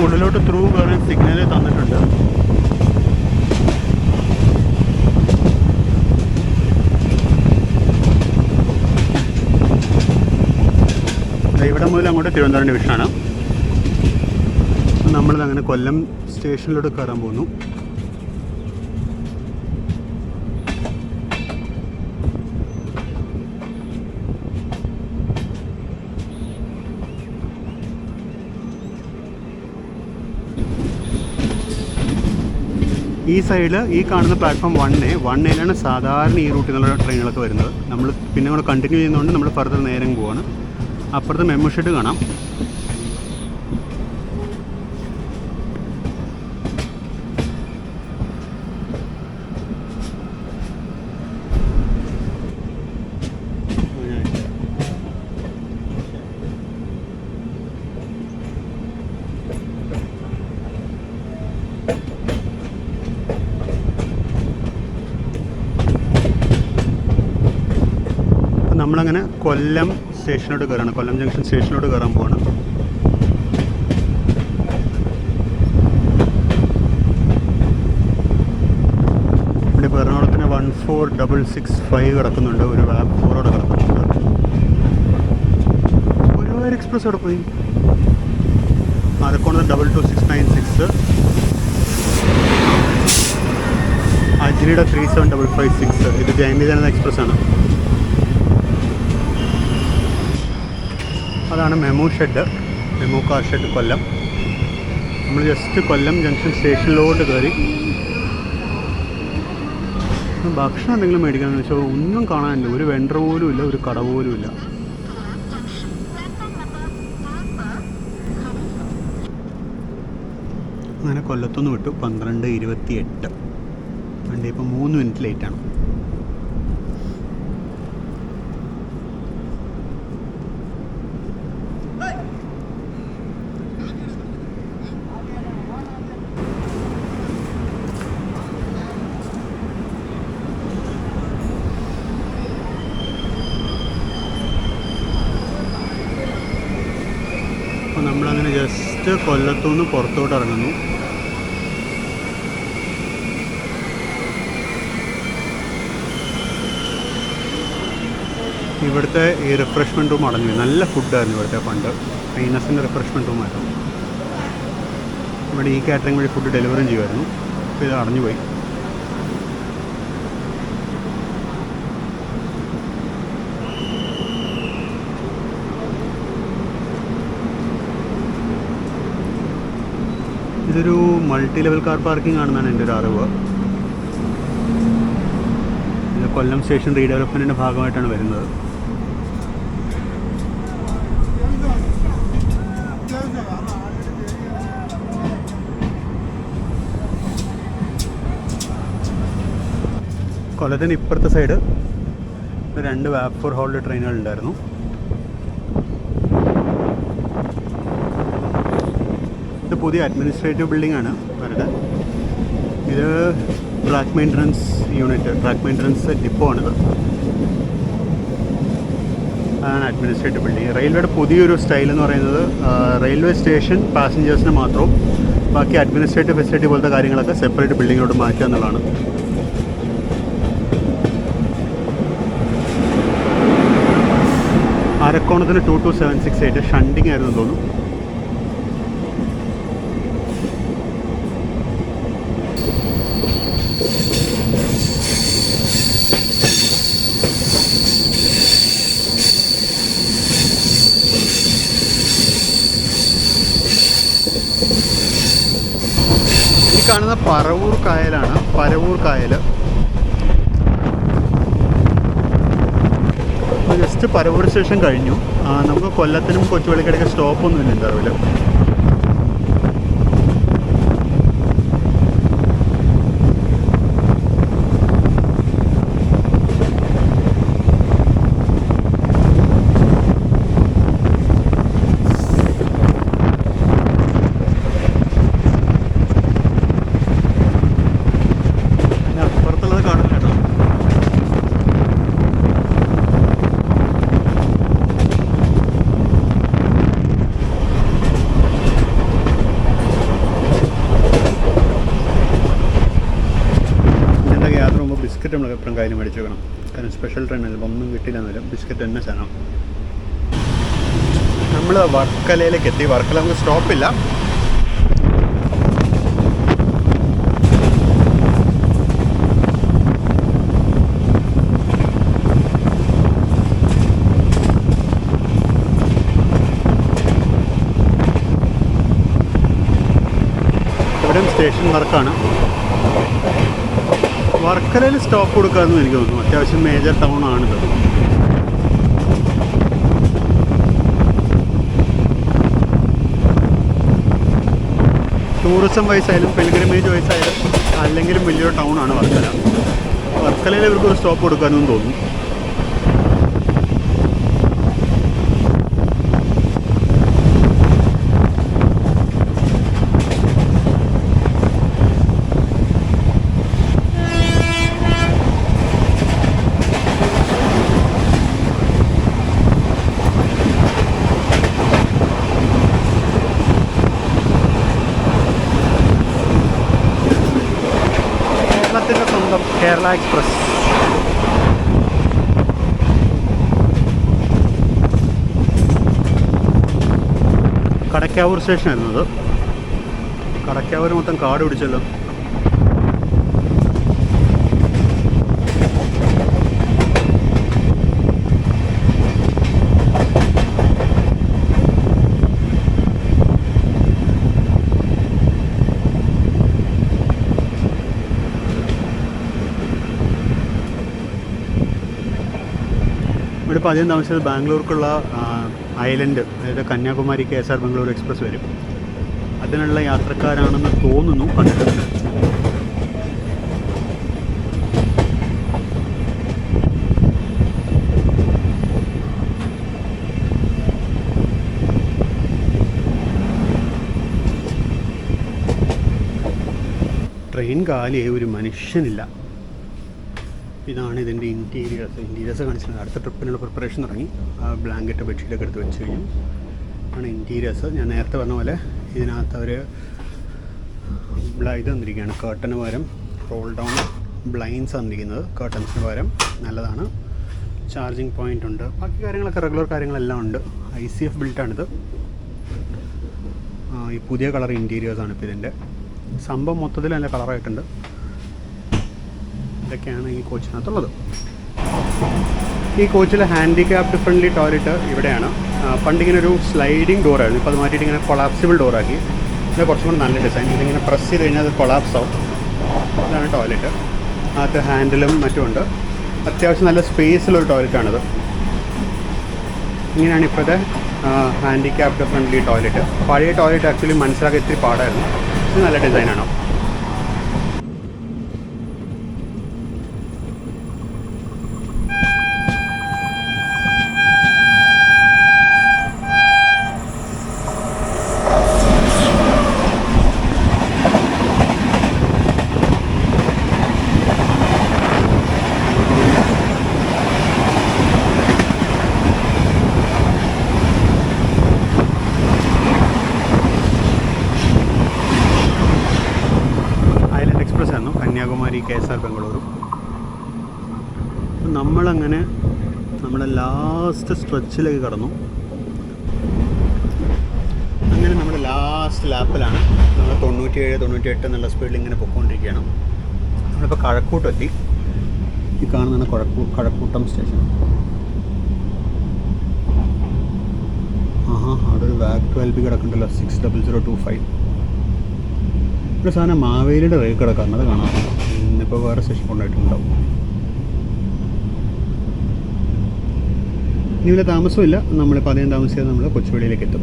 ഉള്ളിലോട്ട് ത്രൂ കയറാൻ സിഗ്നൽ തന്നിട്ടുണ്ട്. ഇവിടെ മുതൽ അങ്ങോട്ട് തിരുവനന്തപുരം ഡിവിഷനാണ്. നമ്മളിതങ്ങനെ കൊല്ലം സ്റ്റേഷനിലോട്ട് കയറാൻ പോകുന്നു. ഈ സൈഡിൽ ഈ കാണുന്ന പ്ലാറ്റ്ഫോം 1A സാധാരണ ഈ റൂട്ടിൽ നിന്നുള്ള ട്രെയിനുകളൊക്കെ വരുന്നത്. നമ്മൾ പിന്നെ കൂടെ കണ്ടിന്യൂ ചെയ്യുന്നതുകൊണ്ട് നമ്മൾ ഫർദർ നേരം പോവാണ്. അപ്പുറത്ത് മെമു ഷെഡ് കാണാം. നമ്മളങ്ങനെ കൊല്ലം സ്റ്റേഷനോട്ട് കയറാണ്. കൊല്ലം ജംഗ്ഷൻ സ്റ്റേഷനോട്ട് കയറാൻ പോവാണ്. ഇവിടെ ഇപ്പോൾ എറണാകുളത്തിന് 14665 കിടക്കുന്നുണ്ട്. ഒരു വാപ്പ് 4 അവിടെ കിടക്കുന്നുണ്ട്. ഗുരുവായൂർ എക്സ്പ്രസ് അവിടെ പോയി. ആലക്കോട് 22696, അജ്നിയുടെ 37556. ഇത് ജയന്തി ജനത എക്സ്പ്രസ് ആണ്. അതാണ് MEMU shed, MEMU car shed Kollam. നമ്മൾ ജസ്റ്റ് കൊല്ലം ജംഗ്ഷൻ സ്റ്റേഷനിലോട്ട് കയറി. ഭക്ഷണം എന്തെങ്കിലും മേടിക്കണമെന്ന് വെച്ചാൽ ഒന്നും കാണാനില്ല. ഒരു വെണ്ടർ പോലും ഇല്ല, ഒരു കട പോലും ഇല്ല. അങ്ങനെ കൊല്ലത്തുനിന്ന് വിട്ടു 12:28. വണ്ടി ഇപ്പോൾ 3 മിനിറ്റ് ലേറ്റാണ്. നമ്മളങ്ങനെ ജസ്റ്റ് കൊല്ലത്തുനിന്ന് പുറത്തോട്ട് ഇറങ്ങുന്നു. ഇവിടുത്തെ ഈ റിഫ്രഷ്മെൻറ്റ് റൂം അടഞ്ഞു. നല്ല ഫുഡായിരുന്നു ഇവിടുത്തെ പണ്ട്. ഫൈനസിൻ്റെ റിഫ്രഷ്മെൻറ്റ് റൂമായിരുന്നു. ഇവിടെ ഈ കാറ്ററിംഗ് വഴി ഫുഡ് ഡെലിവറിയും ചെയ്യുമായിരുന്നു. അപ്പോൾ ഇത് അടഞ്ഞുപോയി. ഇതൊരു മൾട്ടി ലെവൽ കാർ പാർക്കിംഗ് ആണെന്നാണ് എൻ്റെ ഒരു അറിവ്. ഇത് കൊല്ലം സ്റ്റേഷൻ റീഡെവലപ്മെൻറ്റിൻ്റെ ഭാഗമായിട്ടാണ് വരുന്നത്. കൊല്ലത്തിന് ഇപ്പുറത്തെ സൈഡ് 2 വാപ്പ് ഹോൾഡ് ട്രെയിനുകളുണ്ടായിരുന്നു. ഇത് പുതിയ അഡ്മിനിസ്ട്രേറ്റീവ് ബിൽഡിംഗ് ആണ് അവരുടെ. ഇത് track maintenance unit, track maintenance depot ആണിത്. അതാണ് അഡ്മിനിസ്ട്രേറ്റീവ് ബിൽഡിംഗ്. റെയിൽവേയുടെ പുതിയൊരു സ്റ്റൈൽ എന്ന് പറയുന്നത് റെയിൽവേ സ്റ്റേഷൻ പാസഞ്ചേഴ്സിന് മാത്രവും ബാക്കി അഡ്മിനിസ്ട്രേറ്റീവ് ഫെസിലിറ്റി പോലത്തെ കാര്യങ്ങളൊക്കെ സെപ്പറേറ്റ് ബിൽഡിങ്ങിലോട്ട് മാറ്റുക എന്നുള്ളതാണ്. അരക്കോണത്തിന് 22768 ഷണ്ടിങ് ആയിരുന്നു തോന്നുന്നു. ഈ കാണുന്ന പറവൂർ കായലാണ്. പരവൂർ കായൽ ഓൾമോസ്റ്റ് പരവൂർ സ്റ്റേഷൻ കഴിഞ്ഞു. നമുക്ക് കൊല്ലത്തിനും കൊച്ചുവേളിക്കിടയ്ക്ക് സ്റ്റോപ്പൊന്നുമില്ല ഇന്റർവ്യൂവിൽ. ബിസ്ക്കറ്റ് നമ്മൾ എപ്പോഴും കയ്യിൽ മേടിച്ച് വെക്കണം. കാരണം സ്പെഷ്യൽ ട്രെയിൻ ചിലപ്പോൾ ഒന്നും കിട്ടില്ല എന്നാലും ബിസ്ക്കറ്റ് തന്നെ സാധനം. നമ്മൾ വർക്കലയിലേക്ക് എത്തി. വർക്കല നമുക്ക് സ്റ്റോപ്പില്ല. ഇവിടെയും സ്റ്റേഷൻ വർക്കാണ്. വർക്കലയിൽ സ്റ്റോപ്പ് കൊടുക്കാമെന്ന് എനിക്ക് തോന്നുന്നു. അത്യാവശ്യം മേജർ ടൗൺ ആണിത്. ടൂറിസം വൈസായാലും പിൽഗ്രിമേജ് വൈസായാലും അല്ലെങ്കിലും വലിയൊരു ടൗൺ ആണ് വർക്കല. വർക്കലയിൽ ഇവർക്കൊരു സ്റ്റോപ്പ് കൊടുക്കാമെന്ന് തോന്നുന്നു. കേരള എക്സ്പ്രസ്. കടക്കാവൂർ സ്റ്റേഷൻ ആയിരുന്നത്. കടക്കാവൂർ മൊത്തം കാട് പിടിച്ചല്ലോ. ഇവിടെ ഇപ്പോൾ അധികം താമസിച്ചത് ബാംഗ്ലൂർക്കുള്ള ഐലൻഡ്, അതായത് കന്യാകുമാരി KSR ബംഗളൂരു എക്സ്പ്രസ് വരും. അതിനുള്ള യാത്രക്കാരാണെന്ന് തോന്നുന്നു കണ്ടിട്ടുണ്ട്. ട്രെയിൻ കാലിയായി, ഒരു മനുഷ്യനില്ല. ഇതാണ് ഇതിൻ്റെ ഇൻറ്റീരിയേഴ്സ് കാണിച്ചത്. അടുത്ത ട്രിപ്പിനുള്ള പ്രിപ്പറേഷൻ തുടങ്ങി. ബ്ലാങ്കറ്റ് ബെഡ്ഷീറ്റൊക്കെ എടുത്ത് വെച്ച് കഴിഞ്ഞു. ആണ് ഇൻറ്റീരിയേഴ്സ്. ഞാൻ നേരത്തെ പറഞ്ഞ പോലെ ഇതിനകത്ത് അവർ ഇത് തന്നിരിക്കുകയാണ്. കേർട്ടന് പകരം റോൾ ഡൗൺ ബ്ലൈൻഡ്സ് തന്നിരിക്കുന്നത്. കേർട്ടൻസിന് പകരം നല്ലതാണ്. ചാർജിങ് പോയിൻ്റ് ഉണ്ട്. ബാക്കി കാര്യങ്ങളൊക്കെ റെഗുലർ കാര്യങ്ങളെല്ലാം ഉണ്ട്. ICF ബിൽറ്റാണിത്. ഈ പുതിയ കളർ ഇൻറ്റീരിയേഴ്സാണ് ഇപ്പോൾ ഇതിൻ്റെ. സംഭവം മൊത്തത്തിൽ നല്ല കളറായിട്ടുണ്ട്. ഇതൊക്കെയാണ് ഈ കോച്ചിനകത്തുള്ളത്. ഈ കോച്ചിൽ ഹാൻഡിക്യാപ്ഡ് ഫ്രണ്ട്ലി ടോയ്ലറ്റ് ഇവിടെയാണ്. പണ്ടിങ്ങനെ ഒരു സ്ലൈഡിങ് ഡോറായിരുന്നു. ഇപ്പോൾ അത് മാറ്റിയിട്ട് ഇങ്ങനെ കൊളാപ്സിബിൾ ഡോറാക്കി. ഇത് കുറച്ചും കൂടി നല്ല ഡിസൈൻ. ഇതിങ്ങനെ പ്രസ് ചെയ്ത് കഴിഞ്ഞാൽ അത് കൊളാപ്സ് ആവും. ഇതാണ് ടോയ്ലറ്റ്. അത് ഹാൻഡിലും മറ്റുമുണ്ട്. അത്യാവശ്യം നല്ല സ്പേസിലൊരു ടോയ്ലറ്റാണിത്. ഇങ്ങനെയാണ് ഇപ്പോഴത്തെ ഹാൻഡിക്യാപ്ഡ് ഫ്രണ്ട്ലി ടോയ്ലറ്റ്. പഴയ ടോയ്ലറ്റ് ആക്ച്വലി മനസ്സിലാക്കി ഇത്തിരി പാടായിരുന്നു. ഇത് നല്ല ഡിസൈനാണ്. കന്യാകുമാരി KSR ബംഗളൂരു. നമ്മളങ്ങനെ നമ്മുടെ ലാസ്റ്റ് സ്ട്രെച്ചിലേക്ക് കടന്നു. അങ്ങനെ നമ്മുടെ ലാസ്റ്റ് ലാപ്പിലാണ്. നമ്മൾ 97-98 എന്നുള്ള സ്പീഡിൽ ഇങ്ങനെ പൊയ്ക്കൊണ്ടിരിക്കുകയാണ്. നമ്മളിപ്പോൾ കഴക്കൂട്ടെത്തി. ഈ കാണുന്നതാണ് കഴക്കൂട്ടം സ്റ്റേഷൻ. അവിടെ ഒരു വാഗ് 12B കിടക്കുന്നുണ്ടല്ലോ, 60025. ഇവിടെ സാധനം മാവേലിയുടെ റേക്ക് കിടക്കാറുണ്ട്. അത് കാണാം. ഇന്നിപ്പോൾ വേറെ സ്റ്റേഷൻ കൊണ്ടായിട്ടുണ്ടാവും. ഇനി വലിയ താമസമില്ല, നമ്മളിപ്പോൾ അധികം താമസിയാതെ നമ്മൾ കൊച്ചുവേളിയിലേക്ക് എത്തും.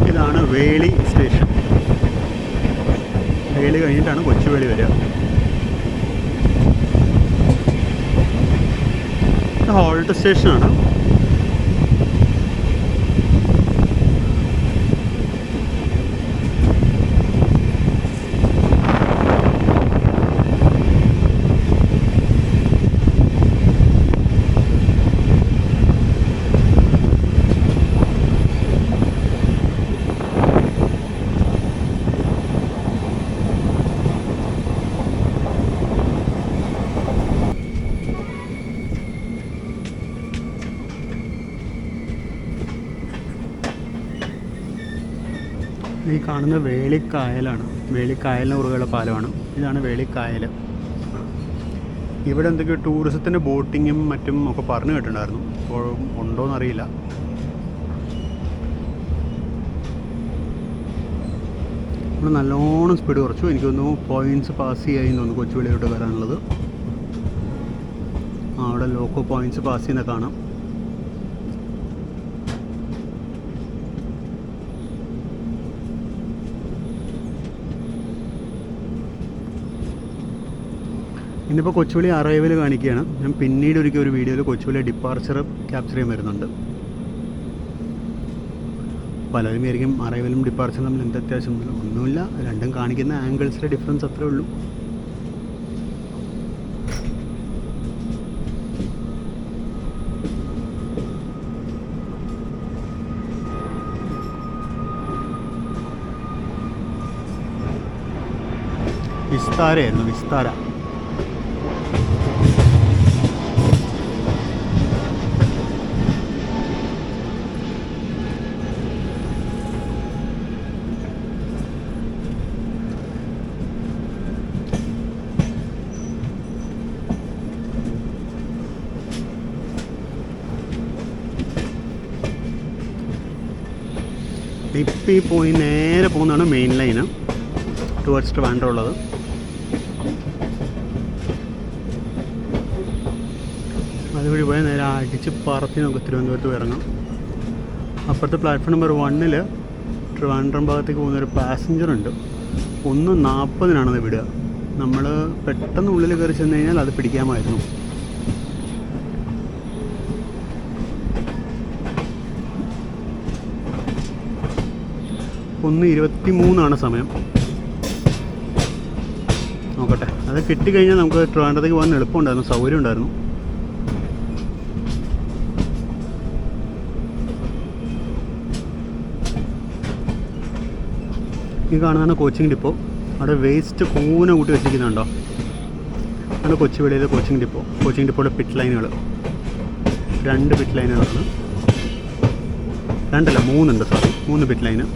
ഇതാണ് വേളി സ്റ്റേഷൻ. വേളി കഴിഞ്ഞിട്ടാണ് കൊച്ചുവേളി വരിക. ഹോൾട്ട് സ്റ്റേഷനാണ്. ഈ കാണുന്ന വേളിക്കായലാണ്. വേളിക്കായലിന് കുറുകെയുള്ള പാലമാണ്. ഇതാണ് വേളിക്കായൽ. ഇവിടെ എന്തൊക്കെയോ ടൂറിസത്തിൻ്റെ ബോട്ടിങ്ങും മറ്റും ഒക്കെ പറഞ്ഞു കേട്ടിട്ടുണ്ടായിരുന്നു. ഇപ്പോൾ ഉണ്ടോയെന്നറിയില്ല. നമ്മൾ നല്ലോണം സ്പീഡ് കുറച്ചു. എനിക്ക് തോന്നുന്നു പോയിൻറ്റ്സ് പാസ് ചെയ്യായി തോന്നുന്നു കൊച്ചുവേളിയിലോട്ട് വരാനുള്ളത്. അവിടെ ലോക്കോ പോയിൻറ്റ്സ് പാസ് ചെയ്യുന്ന കാണാം. ഇന്നിപ്പോൾ കൊച്ചുവേളി അറൈവൽ കാണിക്കുകയാണ്. ഞാൻ പിന്നീട് ഒരിക്കൽ ഒരു വീഡിയോയിൽ കൊച്ചുവേളി ഡിപ്പാർച്ചർ ക്യാപ്ചർ ചെയ്യാൻ വരുന്നുണ്ട്. പലരും വിചാരിക്കും അറൈവലും ഡിപ്പാർച്ചറും തമ്മിൽ എന്ത് അത്യാവശ്യം ഒന്നുമില്ല, രണ്ടും കാണിക്കുന്ന ആംഗിൾസിലെ ഡിഫറൻസ് അത്രേ ഉള്ളൂ. വിസ്താരയായിരുന്നു, വിസ്താര. ഇപ്പം ഈ പോയി നേരെ പോകുന്നതാണ് മെയിൻ ലൈന് ടുവേർഡ്സ് ട്രിവാൻഡ്രം ഉള്ളത്. അതുവഴി പോയാൽ നേരെ അടിച്ച് പറത്തി നമുക്ക് തിരുവനന്തപുരത്ത് ഇറങ്ങാം. അപ്പുറത്തെ പ്ലാറ്റ്ഫോം നമ്പർ 1 ട്രിവാൻഡ്രം ഭാഗത്തേക്ക് പോകുന്നൊരു പാസഞ്ചറുണ്ട്. 1:40 വിടുക. നമ്മൾ പെട്ടെന്ന് ഉള്ളിൽ കയറി ചെന്ന് കഴിഞ്ഞാൽ അത് പിടിക്കാമായിരുന്നു. ഒന്ന് 23 സമയം. നോക്കട്ടെ, അത് കിട്ടിക്കഴിഞ്ഞാൽ നമുക്ക് ട്രിവാൻഡ്രത്തേക്ക് പോകാൻ എളുപ്പമുണ്ടായിരുന്നു, സൗകര്യം ഉണ്ടായിരുന്നു. ഈ കാണുന്നതാണ് കോച്ചിങ് ഡിപ്പോ. അവിടെ വേസ്റ്റ് കൂന കൂട്ടി വെച്ചിരിക്കുന്നുണ്ടോ? ആണ് കൊച്ചുവേളിയിലെ കോച്ചിങ് ഡിപ്പോ. കോച്ചിങ് ഡിപ്പോയുടെ പിറ്റ് ലൈനുകൾ 2 പിറ്റ് ലൈനുകളാണ്. 2 അല്ല 3 ഉണ്ട്, സോറി 3 പിറ്റ് ലൈന്.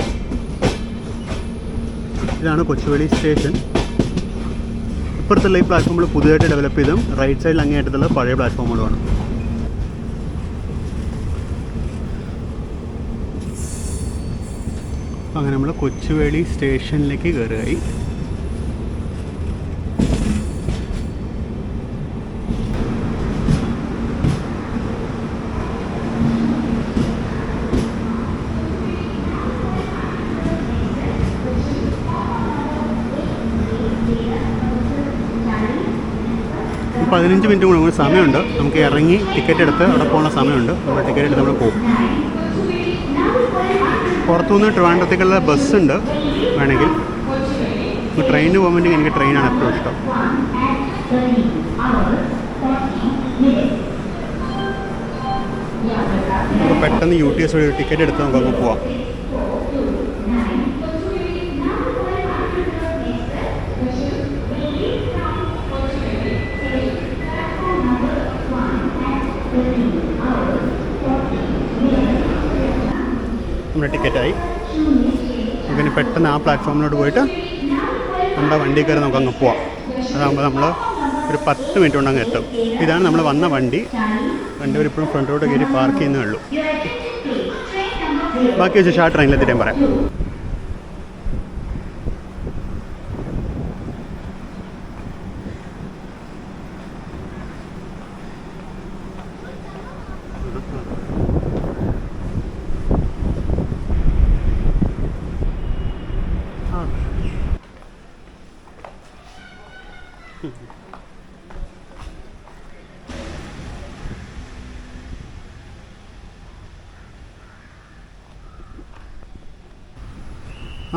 ഇതാണ് കൊച്ചുവേളി സ്റ്റേഷൻ. ഇപ്പുറത്തുള്ള ഈ പ്ലാറ്റ്ഫോമുകൾ പുതിയതായിട്ട് ഡെവലപ്പ് ചെയ്തും റൈറ്റ് സൈഡിൽ അങ്ങേയറ്റത്തുള്ള പഴയ പ്ലാറ്റ്ഫോമുകളുമാണ്. അങ്ങനെ നമ്മൾ കൊച്ചുവേളി സ്റ്റേഷനിലേക്ക് കയറുകയായി. ഒരു 15 മിനിറ്റ് കൂടെ നമുക്ക് സമയമുണ്ട്. നമുക്ക് ഇറങ്ങി ടിക്കറ്റ് എടുത്ത് അവിടെ പോകാനുള്ള സമയമുണ്ട്. നമ്മൾ ടിക്കറ്റ് എടുത്ത് നമ്മൾ പോകും. പുറത്തുനിന്ന് ട്രിവാൻഡ്രത്തേക്കുള്ള ബസ്സുണ്ട് വേണമെങ്കിൽ. ട്രെയിനിന് പോകാൻ വേണ്ടി എനിക്ക് ട്രെയിനാണ് എപ്പോഴും ഇഷ്ടം. നമുക്ക് പെട്ടെന്ന് UTS വഴി ടിക്കറ്റ് എടുത്ത് നമുക്ക് പോവാം. നമ്മുടെ ടിക്കറ്റായി. നമുക്കിനി പെട്ടെന്ന് ആ പ്ലാറ്റ്ഫോമിലോട്ട് പോയിട്ട് നമ്മുടെ വണ്ടി കയറി നമുക്കങ്ങ് പോവാം. അതാകുമ്പോൾ നമ്മൾ ഒരു 10 മിനിറ്റ് കൊണ്ട് അങ്ങ് എത്തും. ഇതാണ് നമ്മൾ വന്ന വണ്ടി. ഇപ്പോഴും ഫ്രണ്ടിലോട്ട് കയറി പാർക്ക് ചെയ്യുന്നേ ഉള്ളൂ. ബാക്കി വെച്ച് ആ ട്രെയിനിലെത്തിയിട്ട് പറയാം.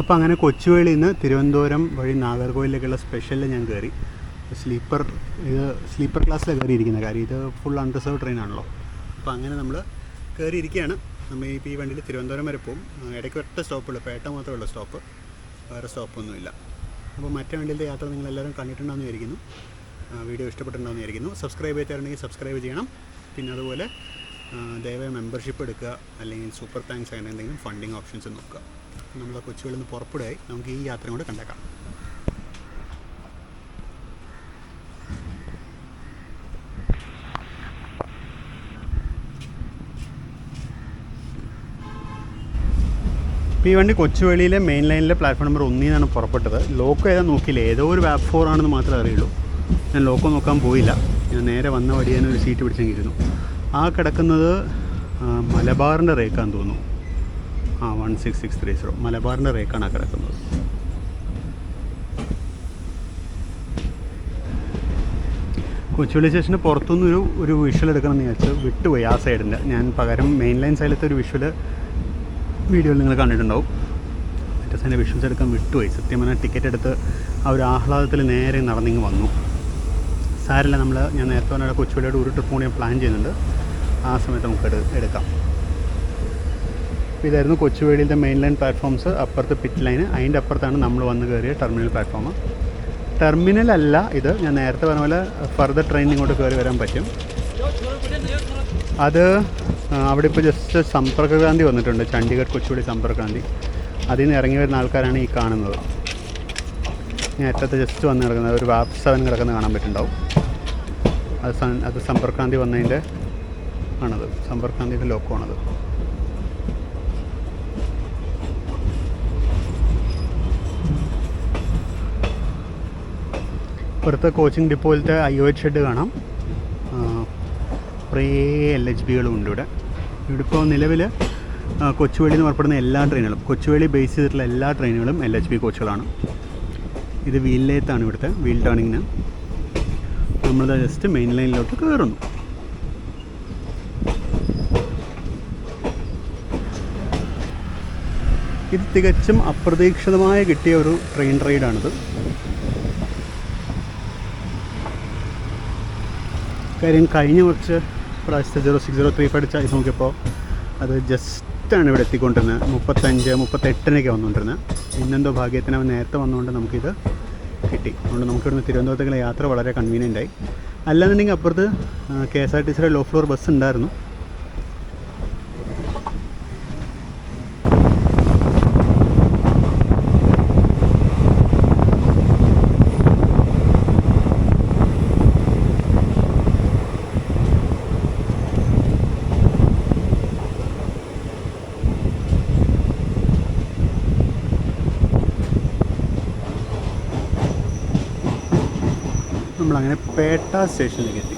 അപ്പോൾ അങ്ങനെ കൊച്ചുവേളിയിൽ നിന്ന് തിരുവനന്തപുരം വഴി നാഗർകോവിലേക്കുള്ള സ്പെഷ്യലിൽ ഞാൻ കയറി. സ്ലീപ്പർ ക്ലാസ്സിലാണ് കയറിയിരിക്കുന്നത്. കാര്യം ഇത് ഫുൾ അൺറിസർവ് ട്രെയിനാണല്ലോ. അപ്പോൾ അങ്ങനെ നമ്മൾ കയറിയിരിക്കുകയാണ്. നമ്മൾ ഇപ്പോൾ ഈ വണ്ടിയിൽ തിരുവനന്തപുരം വരെ പോകും. ഇടയ്ക്ക് ഒറ്റ സ്റ്റോപ്പുള്ളൂ, പേട്ട മാത്രമേ ഉള്ളൂ സ്റ്റോപ്പ്, വേറെ സ്റ്റോപ്പൊന്നുമില്ല. അപ്പോൾ മറ്റേ വണ്ടിയിലത്തെ യാത്ര നിങ്ങളെല്ലാവരും കണ്ടിട്ടുണ്ടാകുമെന്ന് വിചാരിക്കുന്നു. വീഡിയോ ഇഷ്ടപ്പെട്ടിട്ടുണ്ടാകുമെന്ന് വിചാരിക്കുന്നു. സബ്സ്ക്രൈബ് ചെയ്തിട്ടുണ്ടെങ്കിൽ സബ്സ്ക്രൈബ് ചെയ്യണം. പിന്നെ അതുപോലെ ദയവായി മെമ്പർഷിപ്പ് എടുക്കുക, അല്ലെങ്കിൽ സൂപ്പർ താങ്ക്സ് അങ്ങനെ എന്തെങ്കിലും ഫണ്ടിങ് ഓപ്ഷൻസ് നോക്കുക. നമ്മൾ കൊച്ചുകളിൽ നിന്ന് പുറപ്പെടുകയായി. നമുക്ക് ഈ യാത്രയും കൂടെ കണ്ടേക്കാം. ഇപ്പോൾ ഈ വണ്ടി കൊച്ചുവേളിയിലെ മെയിൻ ലൈനിലെ പ്ലാറ്റ്ഫോം നമ്പർ 1 നിന്നാണ് പുറപ്പെട്ടത്. ലോക്കോ ഏതാ നോക്കിയില്ല, ഏതോ ഒരു വാപ്പ് 4 ആണെന്ന് മാത്രമേ അറിയുള്ളൂ. ഞാൻ ലോക്കോ നോക്കാൻ പോയില്ല. ഞാൻ നേരെ വന്ന വഴി തന്നെ ഒരു സീറ്റ് പിടിച്ചെങ്കിരുന്നു. ആ കിടക്കുന്നത് മലബാറിൻ്റെ റേക്കാന്ന് തോന്നുന്നു. 16630 മലബാറിൻ്റെ റേക്കാണ് ആ കിടക്കുന്നത്. കൊച്ചുവേളി സ്റ്റേഷന് പുറത്തുനിന്ന് ഒരു വിഷ്വൽ എടുക്കണമെന്ന് വിചാരിച്ചു, വിട്ടുപോയി ആ സൈഡിൻ്റെ. ഞാൻ പകരം മെയിൻ ലൈൻ സൈഡിലത്തെ ഒരു വിഷ്വൽ വീഡിയോയിൽ നിങ്ങൾ കണ്ടിട്ടുണ്ടാവും. മറ്റേ സൈഡിൻ്റെ വിഷ്വൽസ് എടുക്കാൻ വിട്ടുപോയി. സത്യം പറഞ്ഞാൽ ടിക്കറ്റ് എടുത്ത് ആ ഒരു ആഹ്ലാദത്തിൽ നേരെ നടന്നിങ്ങ് വന്നു. സാരല്ല, ഞാൻ നേരത്തെ പറഞ്ഞ കൊച്ചുവേളിയുടെ ഒരു ട്രിപ്പ് കൂടി ഞാൻ പ്ലാൻ ചെയ്യുന്നുണ്ട്. ആ സമയത്ത് നമുക്ക് എടുക്കാം. അപ്പോൾ ഇതായിരുന്നു കൊച്ചുവേളിയിലത്തെ മെയിൻ ലൈൻ പ്ലാറ്റ്ഫോംസ്. അപ്പുറത്ത് പിറ്റ് ലൈന്, അതിൻ്റെ അപ്പുറത്താണ് നമ്മൾ വന്ന് കയറിയ ടെർമിനൽ പ്ലാറ്റ്ഫോം. ടെർമിനലല്ല ഇത്, ഞാൻ നേരത്തെ പറഞ്ഞ പോലെ ഫർദർ ട്രെയിൻ ഇങ്ങോട്ട് കയറി വരാൻ പറ്റും. അത് അവിടെ ഇപ്പോൾ ജസ്റ്റ് സമ്പർക്ക്രാന്തി വന്നിട്ടുണ്ട്, ചണ്ഡീഗഡ് കൊച്ചുവേളി സമ്പർക്ക്രാന്തി. അതിൽ നിന്ന് ഇറങ്ങി വരുന്ന ആൾക്കാരാണ് ഈ കാണുന്നത്. ഞാൻ അറ്റത്ത് ജസ്റ്റ് വന്ന് കിടക്കുന്നത് ഒരു വാപ്പ് 7 കിടക്കുന്നത് കാണാൻ പറ്റുന്നുണ്ടാവും. അത് സമ്പർക്ക്രാന്തി വന്നതിൻ്റെ ആണത്, സമ്പർക്ക്രാന്തിൻ്റെ ലോക്കോ ആണത്. ഇപ്പുറത്തെ കോച്ചിങ് ഡിപ്പോയിലത്തെ IOH ഷെഡ് കാണാം. കുറേ LHBകളും ഉണ്ട് ഇവിടെ. ഇപ്പോൾ നിലവിൽ കൊച്ചുവേളിയിൽ നിന്ന് പുറപ്പെടുന്ന എല്ലാ ട്രെയിനുകളും, കൊച്ചുവേളി ബേസ് ചെയ്തിട്ടുള്ള എല്ലാ ട്രെയിനുകളും LHB കോച്ചുകളാണ്. ഇത് വീൽ ലേത്താണ് ഇവിടുത്തെ വീൽ ടേണിങ്ങിന്. നമ്മൾ ജസ്റ്റ് മെയിൻ ലൈനിലോട്ട് കയറുന്നു. ഇത് തികച്ചും അപ്രതീക്ഷിതമായി കിട്ടിയ ഒരു ട്രെയിൻ റൈഡാണിത്. കാര്യം കഴിഞ്ഞ കുറച്ച് പ്രാവശ്യത്തെ 06035 ചായ്സ് നോക്കിയപ്പോൾ അത് ജസ്റ്റാണ് ഇവിടെ എത്തിക്കൊണ്ടിരുന്നത്. 35-38 വന്നുകൊണ്ടിരുന്നത്. ഇന്നെന്തോ ഭാഗ്യത്തിന് അവൻ നേരത്തെ വന്നുകൊണ്ട് നമുക്കിത് കിട്ടി. അതുകൊണ്ട് നമുക്കിവിടുന്ന് തിരുവനന്തപുരത്തേക്കുള്ള യാത്ര വളരെ കൺവീനിയൻ്റായി. അല്ലാന്നുണ്ടെങ്കിൽ അപ്പുറത്ത് KSRTCയുടെ ലോ ഫ്ലോർ ബസ് ഉണ്ടായിരുന്നു. നമ്മളങ്ങനെ പേട്ട സ്റ്റേഷനിലേക്ക് എത്തി.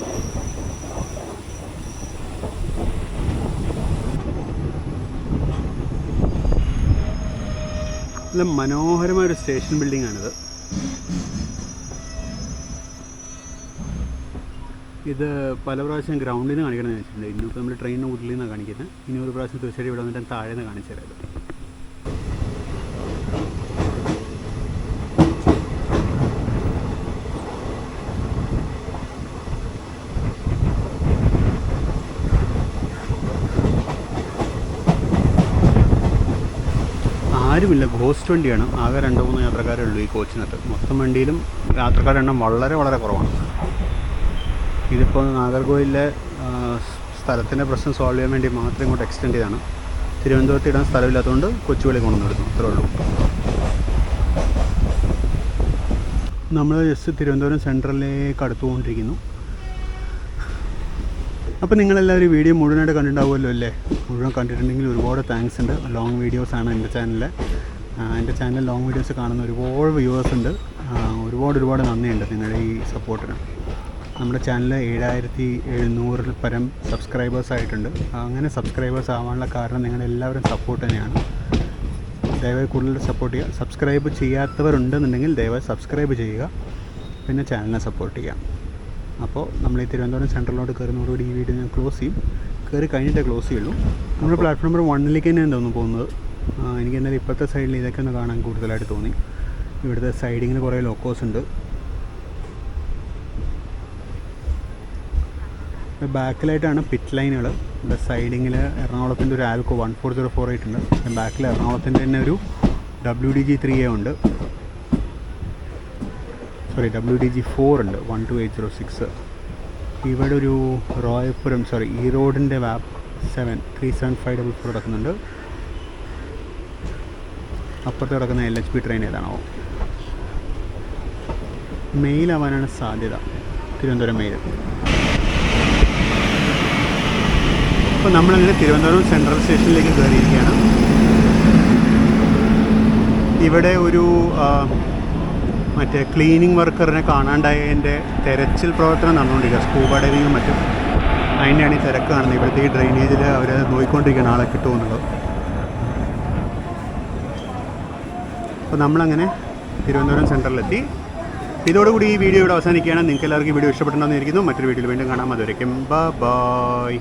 നല്ല മനോഹരമായൊരു സ്റ്റേഷൻ ബിൽഡിംഗ് ആണിത്. ഇത് പല പ്രാവശ്യം ഗ്രൗണ്ടിൽ നിന്ന് കാണിക്കണമെന്ന് വെച്ചിട്ടുണ്ട്. ഇന്നിപ്പോൾ നമ്മൾ ട്രെയിനിന് ഉള്ളിൽ നിന്നാണ് കാണിക്കുന്നത്. ഇനി ഒരു പ്രാവശ്യം തീർച്ചയായിട്ടും ഇവിടെ വന്നിട്ട് താഴെ നിന്ന് കാണിച്ചു തരാം. ആരുമില്ല, ഗോസ്റ്റ് വണ്ടിയാണ്. ആകെ 2-3 യാത്രക്കാരേ ഉള്ളൂ ഈ കോച്ചിനകത്ത്. മൊത്തം വണ്ടിയിലും യാത്രക്കാരുടെ എണ്ണം വളരെ വളരെ കുറവാണ്. ഇതിപ്പോൾ നാഗർകോവിലിലെ സ്ഥലത്തിൻ്റെ പ്രശ്നം സോൾവ് ചെയ്യാൻ വേണ്ടി മാത്രം ഇങ്ങോട്ട് എക്സ്റ്റെൻഡ് ചെയ്താണ്. തിരുവനന്തപുരത്ത് ഇടാൻ സ്ഥലമില്ലാത്തതുകൊണ്ട് കൊച്ചുവേളി കൊണ്ടുവന്നിടുന്നു, അത്രേ ഉള്ളൂ. നമ്മൾ ജസ്റ്റ് തിരുവനന്തപുരം സെൻട്രലിലേക്ക് അടുത്തുകൊണ്ടിരിക്കുന്നു. അപ്പോൾ നിങ്ങളെല്ലാവരും വീഡിയോ മുഴുവനായിട്ട് കണ്ടിട്ടുണ്ടാവുമല്ലോ അല്ലേ? മുഴുവൻ കണ്ടിട്ടുണ്ടെങ്കിൽ ഒരുപാട് താങ്ക്സ് ഉണ്ട്. ലോങ് വീഡിയോസാണ് എൻ്റെ ചാനലിൽ. എൻ്റെ ചാനൽ ലോങ് വീഡിയോസ് കാണുന്ന ഒരുപാട് വ്യൂവേഴ്സ് ഉണ്ട്. ഒരുപാട് നന്ദിയുണ്ട് നിങ്ങളുടെ ഈ സപ്പോർട്ടിന്. നമ്മുടെ ചാനൽ 7700 പരം സബ്സ്ക്രൈബേഴ്സ് ആയിട്ടുണ്ട്. അങ്ങനെ സബ്സ്ക്രൈബേഴ്സ് ആവാനുള്ള കാരണം നിങ്ങളെല്ലാവരും സപ്പോർട്ട് തന്നെയാണ്. ദയവായി കൂടുതൽ സപ്പോർട്ട് ചെയ്യുക. സബ്സ്ക്രൈബ് ചെയ്യാത്തവരുണ്ടെന്നുണ്ടെങ്കിൽ ദയവായി സബ്സ്ക്രൈബ് ചെയ്യുക, പിന്നെ ചാനലിനെ സപ്പോർട്ട് ചെയ്യുക. അപ്പോൾ നമ്മൾ ഈ തിരുവനന്തപുരം സെൻട്രലിലോട്ട് കയറുന്നതോടുകൂടി ഈ വീഡിയോ ഞാൻ ക്ലോസ് ചെയ്യും. കയറി കഴിഞ്ഞിട്ടേ ക്ലോസ് ചെയ്യുള്ളൂ. നമ്മൾ പ്ലാറ്റ്ഫോം നമ്പർ 1ലേക്ക് തന്നെയാണ് തോന്നുന്നു പോകുന്നത്. എനിക്ക് എന്നാലും ഇപ്പോഴത്തെ സൈഡിൽ ഇതൊക്കെ ഒന്ന് കാണാൻ കൂടുതലായിട്ട് തോന്നി. ഇവിടുത്തെ സൈഡിങ്ങിന് കുറേ ലോക്കോസ് ഉണ്ട്. ബാക്കിലായിട്ടാണ് പിറ്റ് ലൈനുകൾ. ഇവിടെ സൈഡിങ്ങിൽ എറണാകുളത്തിൻ്റെ ഒരു ആൽക്കോ 14048 ഉണ്ട്. ബാക്കിൽ എറണാകുളത്തിൻ്റെ തന്നെ ഒരു WDG3A ഉണ്ട്. സോറി, WDG4 ഉണ്ട്, 12806. ഇവിടെ ഒരു റോയപ്പുരം ഈ റോഡിൻ്റെ വാപ്പ് 37544 കിടക്കുന്നുണ്ട്. അപ്പുറത്ത് കിടക്കുന്ന LHB ട്രെയിൻ ഏതാണോ, മെയിലാവാനാണ് സാധ്യത, തിരുവനന്തപുരം മെയിൽ. അപ്പോൾ നമ്മളങ്ങനെ തിരുവനന്തപുരം സെൻട്രൽ സ്റ്റേഷനിലേക്ക് കയറിയിരിക്കുകയാണ്. ഇവിടെ ഒരു മറ്റേ ക്ലീനിങ് വർക്കറിനെ കാണാണ്ടായതിൻ്റെ തെരച്ചിൽ പ്രവർത്തനം നടന്നുകൊണ്ടിരിക്കുക, സ്കൂബ ഡൈവിങ്ങും മറ്റും. അതിൻ്റെയാണ് ഈ തിരക്ക് കാണുന്നത്. ഇവിടുത്തെ ഈ ഡ്രെയിനേജിൽ അവർ നോക്കിക്കൊണ്ടിരിക്കുകയാണ് ആളെ കിട്ടുമെന്നുള്ളത്. അപ്പോൾ നമ്മളങ്ങനെ തിരുവനന്തപുരം സെൻട്രലിലെത്തി. ഇതോടുകൂടി ഈ വീഡിയോ ഇവിടെ അവസാനിക്കുകയാണ്. നിങ്ങൾക്ക് എല്ലാവർക്കും ഈ വീഡിയോ ഇഷ്ടപ്പെട്ടുണ്ടെന്ന് ഇരിക്കുന്നു. മറ്റൊരു വീഡിയോയിൽ വീണ്ടും കാണാം. അതുവരയ്ക്കും ബൈ.